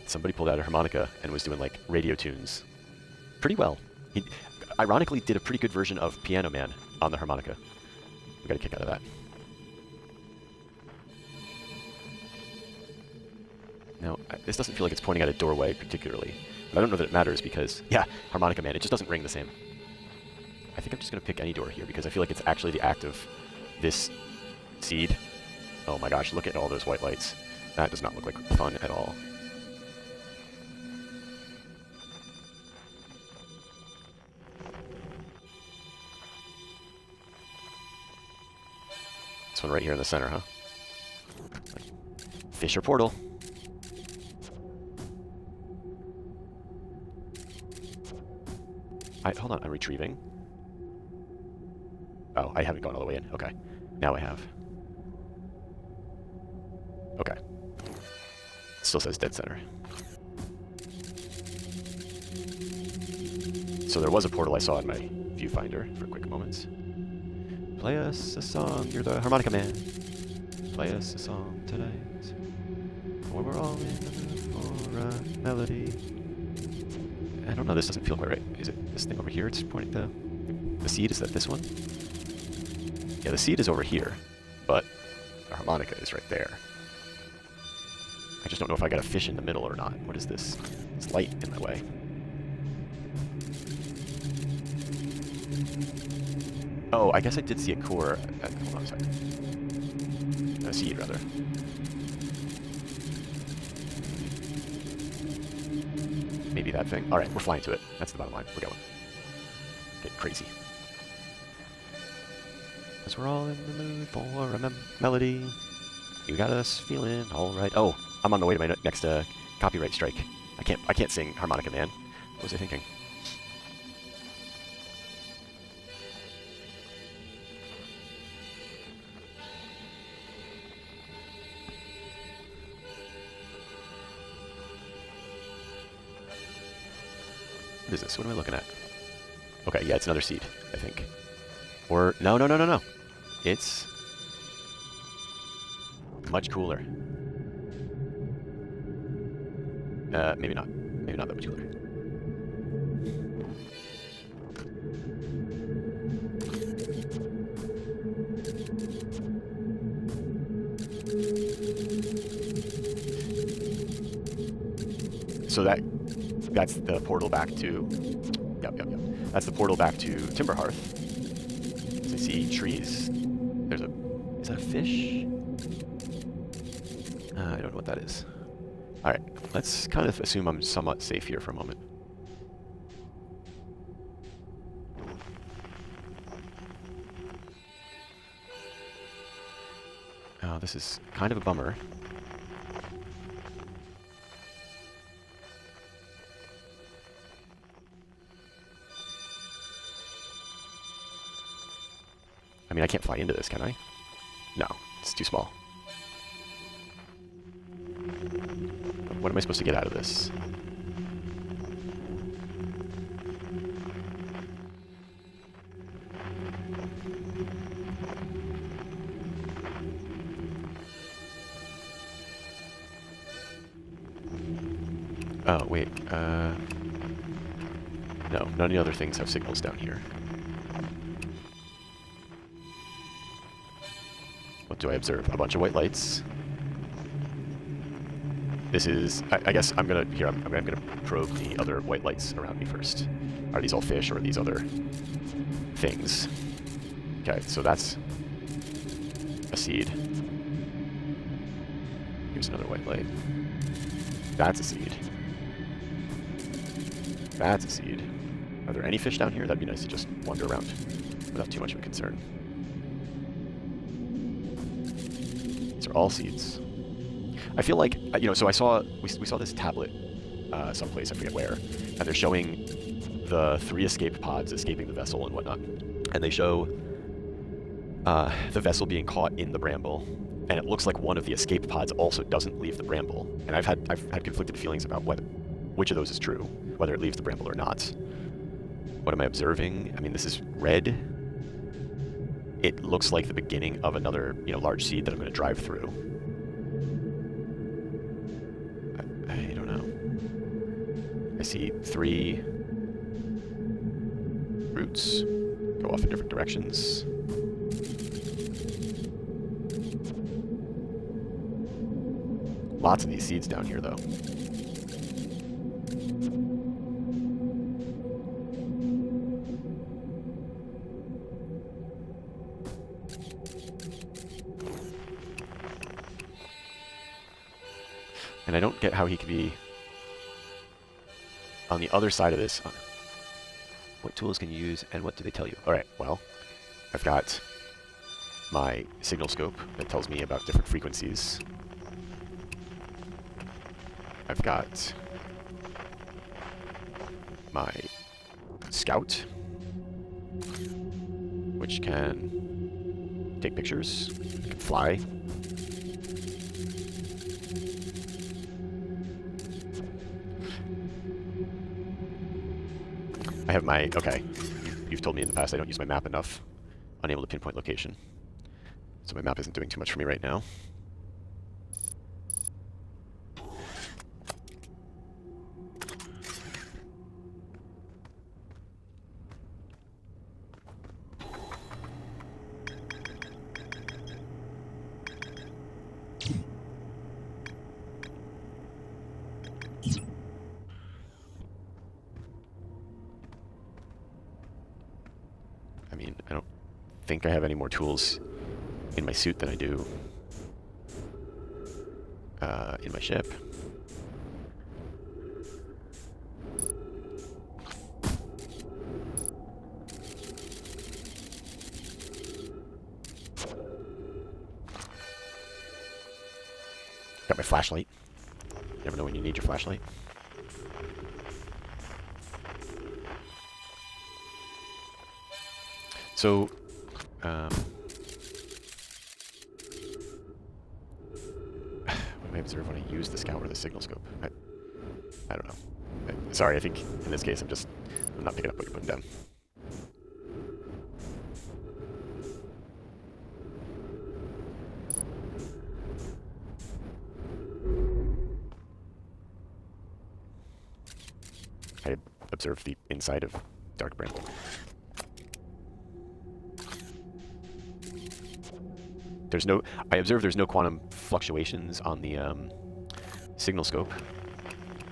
Somebody pulled out a harmonica and was doing like radio tunes pretty well. He ironically did a pretty good version of Piano Man on the harmonica. We got a kick out of that. Now, this doesn't feel like it's pointing at a doorway particularly, but I don't know that it matters because, yeah, Harmonica Man, it just doesn't ring the same. I think I'm just going to pick any door here because I feel like it's actually the act of this seed. Oh my gosh, look at all those white lights. That does not look like fun at all. This one right here in the center, huh? Fisher portal. Hold on, I'm retrieving. Oh, I haven't gone all the way in. Okay. Now I have. Okay. Still says dead center. So there was a portal I saw in my viewfinder for quick moments. Play us a song, you're the harmonica man. Play us a song tonight. Or we're all in the mood for a melody. I don't know, this doesn't feel quite right. Is it this thing over here it's pointing to? The seed, is that this one? Yeah, the seed is over here, but the harmonica is right there. I just don't know if I got a fish in the middle or not. What is this? It's light in the way. Oh, I guess I did see a core. Hold on a second. A seed, rather. Maybe that thing. Alright, we're flying to it. That's the bottom line. We're going. Getting crazy. Because we're all in the mood for a melody. You got us feeling alright. Oh, I'm on the way to my next copyright strike. I can't sing Harmonica Man. What was I thinking? What is this? What am I looking at? Okay, yeah, it's another seed, I think. Or, no. It's... much cooler. Maybe not. Maybe not that much cooler. So that's the portal back to... Yep. That's the portal back to Timber Hearth. So I see trees. There's a... Is that a fish? I don't know what that is. Alright, let's kind of assume I'm somewhat safe here for a moment. Oh, this is kind of a bummer. I mean, I can't fly into this, can I? No, it's too small. What am I supposed to get out of this? Oh, wait. No, none of the other things have signals down here. What do I observe? A bunch of white lights. This is... I guess I'm gonna... Here, I'm gonna probe the other white lights around me first. Are these all fish, or are these other things? Okay, so that's a seed. Here's another white light. That's a seed. That's a seed. Are there any fish down here? That'd be nice to just wander around without too much of a concern. These are all seeds. I feel like, you know, so we saw this tablet someplace, I forget where, and they're showing the 3 escape pods escaping the vessel and whatnot. And they show the vessel being caught in the bramble, and it looks like one of the escape pods also doesn't leave the bramble. And I've had conflicted feelings about which of those is true, whether it leaves the bramble or not. What am I observing? I mean, this is red. It looks like the beginning of another, you know, large seed that I'm going to drive through. I don't know. I see 3 roots go off in different directions. Lots of these seeds down here, though. And I don't get how he could be on the other side of this. What tools can you use, and what do they tell you? Alright, well, I've got my signal scope that tells me about different frequencies. I've got my scout, which can take pictures, it can fly. I have my... Okay, you've told me in the past I don't use my map enough. Unable to pinpoint location. So my map isn't doing too much for me right now. I mean, I don't think I have any more tools in my suit than I do in my ship. Got my flashlight. You never know when you need your flashlight. So, what do I observe when I use the scout or the signal scope? I don't know. Sorry, I think in this case I'm not picking up what you're putting down. observe the inside of Dark Bramble. I observe there's no quantum fluctuations on the signal scope.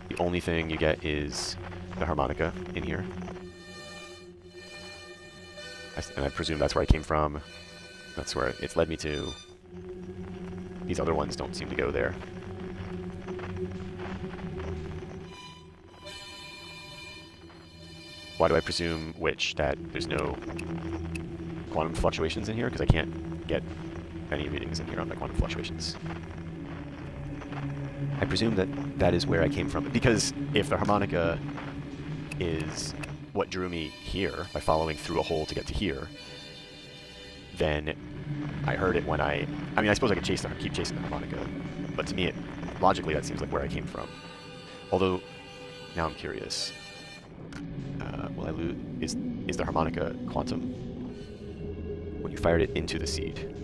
The only thing you get is the harmonica in here. And I presume that's where I came from. That's where it's led me to. These other ones don't seem to go there. Why do I presume that there's no quantum fluctuations in here? Because I can't get any readings in here on the quantum fluctuations. I presume that is where I came from. Because if the harmonica is what drew me here by following through a hole to get to here, then I heard it when I mean, I suppose I could keep chasing the harmonica, but to me, logically, that seems like where I came from. Although, now I'm curious. Will I lose? Is the harmonica quantum? When you fired it into the seed.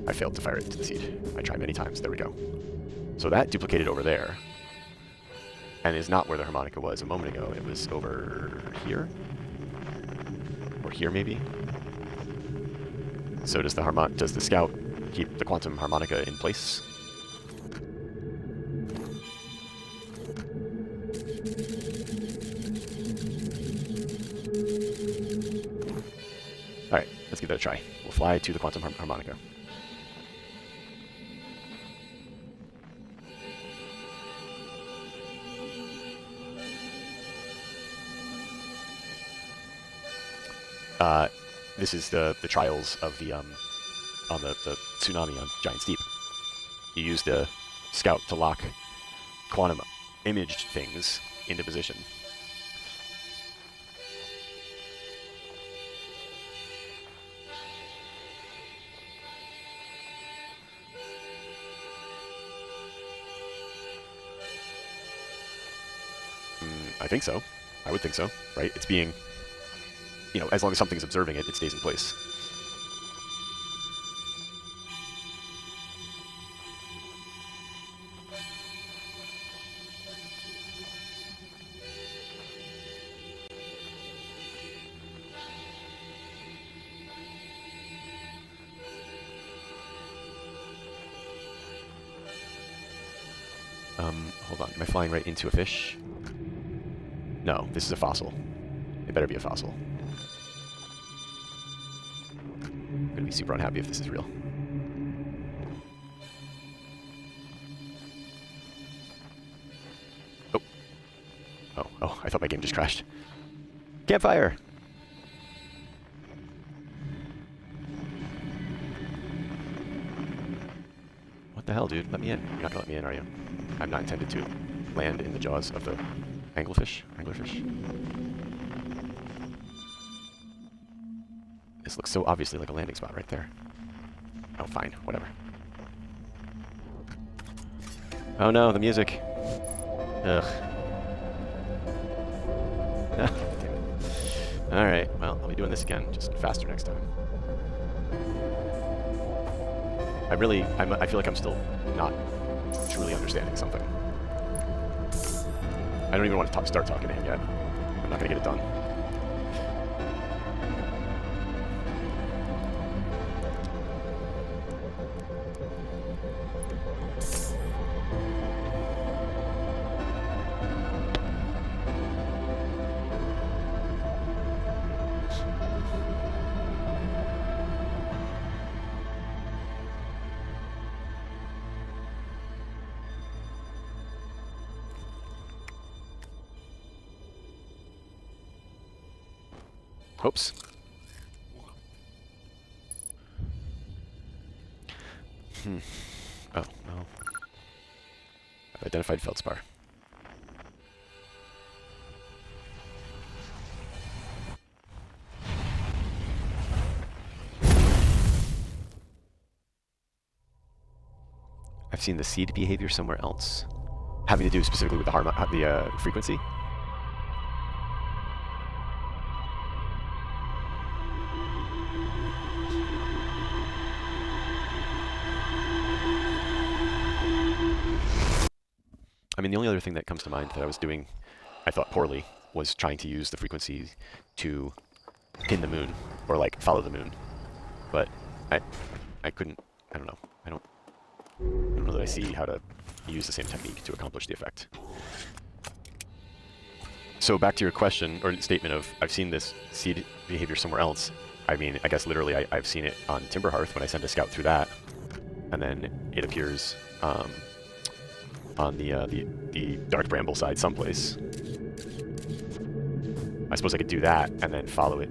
I failed to fire it into the seed. I tried many times. There we go. So that duplicated over there. And is not where the harmonica was a moment ago. It was over here? Or here, maybe? So does the scout keep the quantum harmonica in place? Alright, let's give that a try. We'll fly to the quantum harmonica. This is the trials of the on the tsunami on Giant's Deep. You use the scout to lock quantum imaged things into position. I think so. I would think so, right? It's being, you know, as long as something's observing it, it stays in place. Hold on. Am I flying right into a fish? No, this is a fossil. It better be a fossil. I'm gonna be super unhappy if this is real. Oh. Oh, I thought my game just crashed. Campfire! What the hell, dude? Let me in. You're not gonna let me in, are you? I'm not intended to land in the jaws of the anglerfish. This looks so obviously like a landing spot right there. Oh, fine. Whatever. Oh no, the music. Ugh. Damn it. Alright, well, I'll be doing this again, just faster next time. I feel like I'm still not truly understanding something. I don't even want to start talking to him yet. I'm not going to get it done. Oops. Oh, no. I've identified feldspar. I've seen the seed behavior somewhere else, having to do specifically with the frequency. I'm mean, the only other thing that comes to mind that I was doing, I thought poorly, was trying to use the frequency to pin the moon, or like follow the moon. But I couldn't, I don't know. I don't know that I see how to use the same technique to accomplish the effect. So back to your question, or statement of, I've seen this seed behavior somewhere else. I mean, I guess literally I've seen it on Timber Hearth when I send a scout through that. And then it appears on the Dark Bramble side someplace. I suppose I could do that and then follow it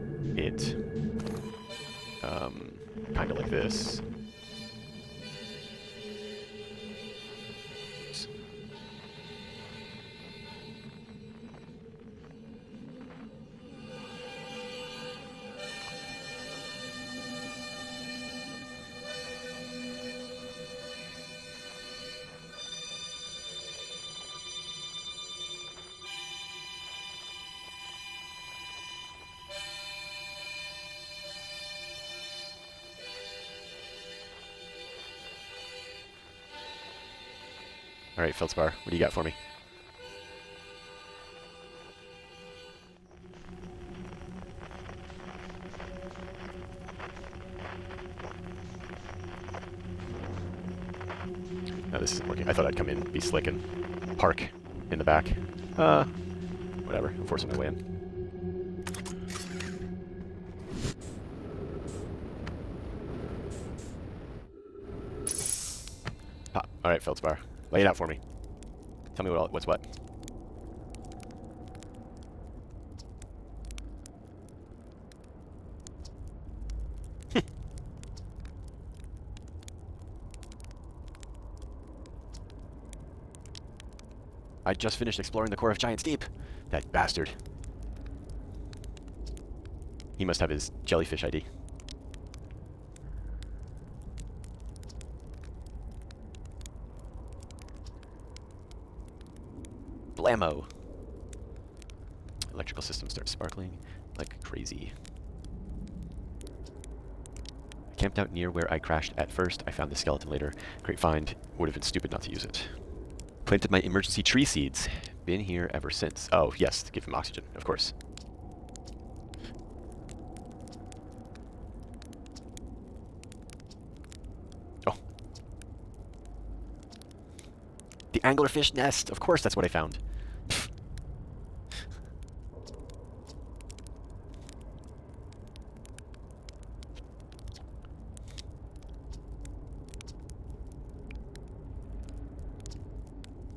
kind of like this. Oops. All right, Feldspar, what do you got for me? No, this isn't working. I thought I'd come in, be slick, and park in the back. Whatever. I'm forcing my way in. Pop. All right, Feldspar. Lay it out for me. Tell me what's what. I just finished exploring the core of Giant's Deep. That bastard. He must have his jellyfish ID. Blammo. Electrical system starts sparkling like crazy. I camped out near where I crashed at first. I found the skeleton later. Great find. Would have been stupid not to use it. Planted my emergency tree seeds. Been here ever since. Oh, yes, to give him oxygen, of course. Oh. The anglerfish nest. Of course, that's what I found.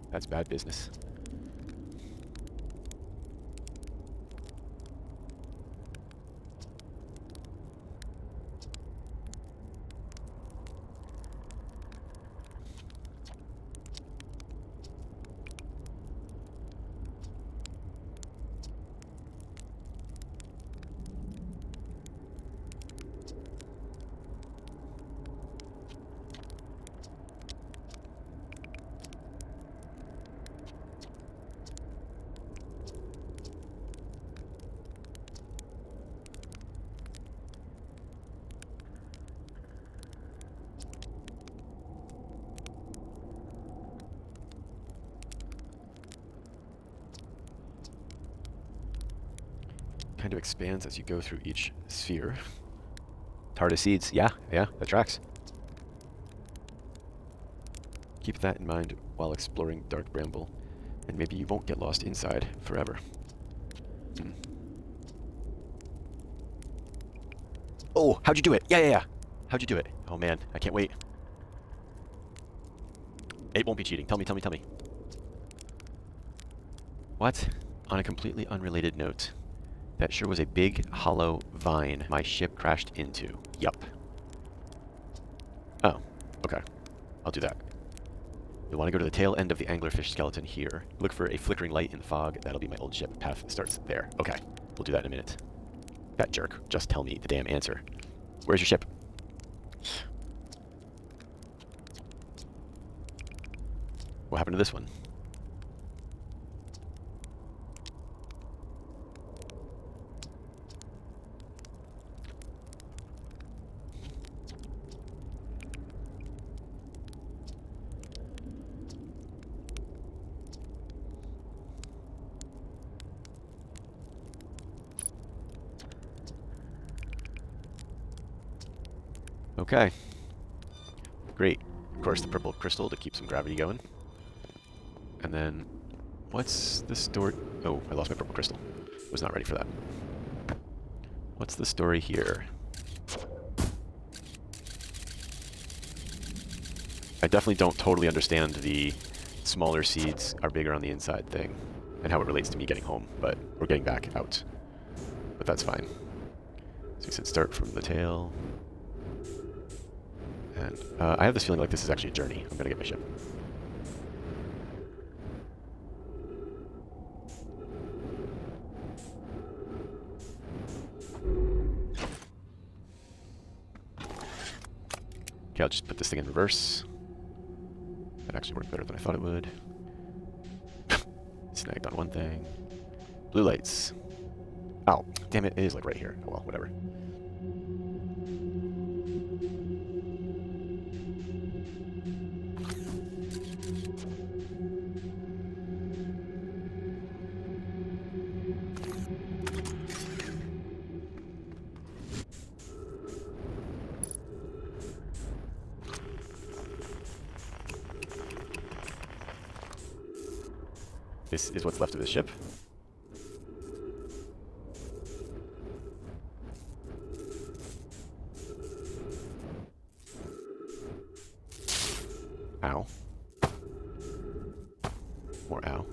That's bad business. Kind of expands as you go through each sphere. TARDIS seeds. Yeah, that tracks. Keep that in mind while exploring Dark Bramble, and maybe you won't get lost inside forever. Oh, how'd you do it? Yeah. How'd you do it? Oh man, I can't wait. It won't be cheating. Tell me. What? On a completely unrelated note, that sure was a big, hollow vine my ship crashed into. Yup. Oh, okay. I'll do that. You'll want to go to the tail end of the anglerfish skeleton here. Look for a flickering light in the fog. That'll be my old ship. Path starts there. Okay, we'll do that in a minute. That jerk. Just tell me the damn answer. Where's your ship? What happened to this one? Okay. Great. Of course, the purple crystal to keep some gravity going. And then, what's the story? Oh, I lost my purple crystal. Was not ready for that. What's the story here? I definitely don't totally understand the smaller seeds are bigger on the inside thing and how it relates to me getting home, but we're getting back out. But that's fine. So you said start from the tail. And I have this feeling like this is actually a journey. I'm gonna get my ship. Okay, I'll just put this thing in reverse. That actually worked better than I thought it would. Snagged on one thing. Blue lights. Oh, damn it, it is like right here. Oh well, whatever. This is what's left of the ship. Ow. More ow.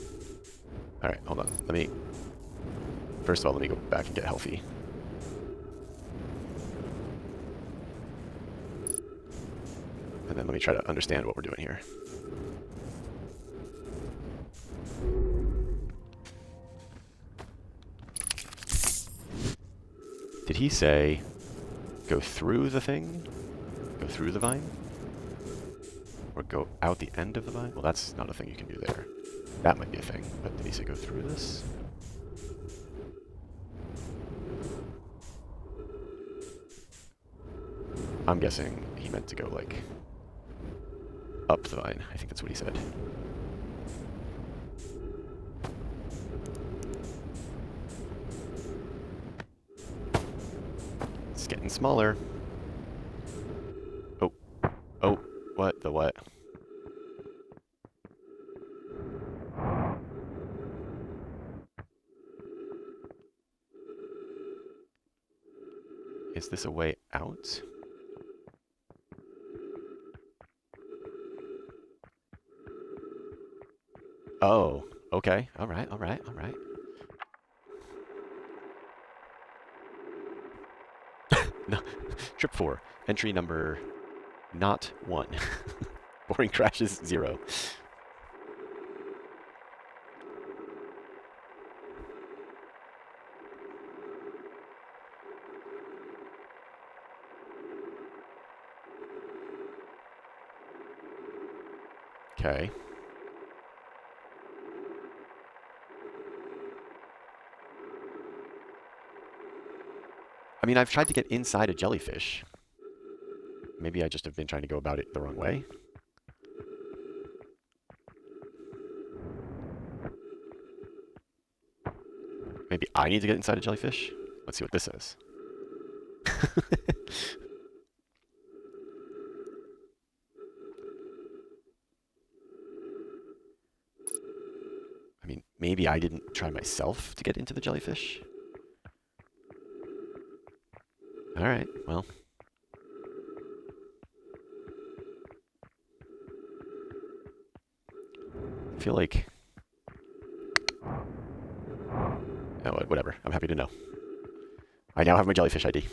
Alright, hold on. Let me... First of all, let me go back and get healthy. And then let me try to understand what we're doing here. Did he say go through the thing? Go through the vine? Or go out the end of the vine? Well, that's not a thing you can do there. That might be a thing, but did he say go through this? I'm guessing he meant to go, like, up the vine. I think that's what he said. It's getting smaller. Oh. Oh. What? The what? Is this a way out? Oh. Okay. Alright, alright, alright. No. Trip 4. Entry number... not 1. Boring crashes 0. Okay. I mean, I've tried to get inside a jellyfish. Maybe I just have been trying to go about it the wrong way. Maybe I need to get inside a jellyfish? Let's see what this says. I mean, maybe I didn't try myself to get into the jellyfish. Alright, well. I feel like... Oh, whatever. I'm happy to know. I now have my jellyfish ID.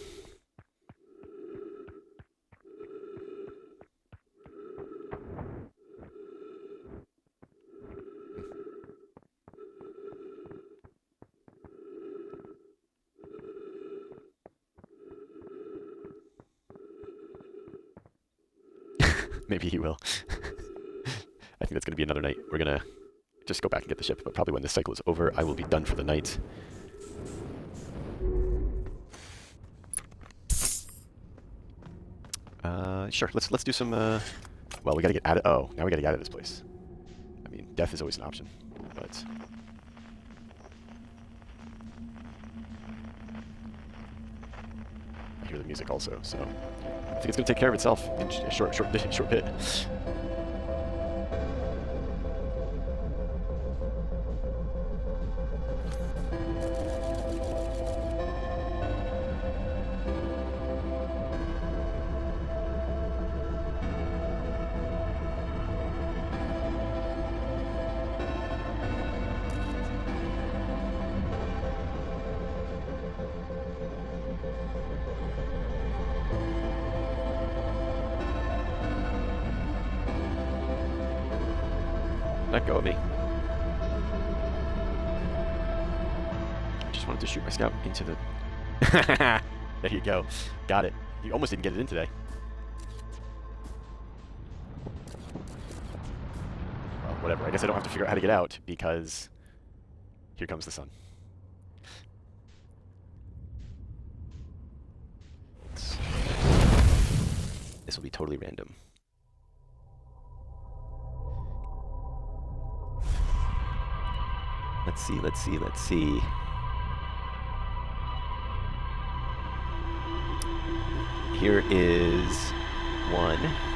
Maybe he will. I think that's going to be another night. We're going to just go back and get the ship, but probably when this cycle is over, I will be done for the night. Sure, let's do some, well, we gotta get out of, oh, now we gotta get out of this place. I mean, death is always an option, but... I hear the music also. So I think it's going to take care of itself in a short bit. Let go of me. Just wanted to shoot my scout into the... There you go. Got it. You almost didn't get it in today. Well, whatever. I guess I don't have to figure out how to get out, because here comes the sun. This will be totally random. Let's see, let's see, let's see. Here is one.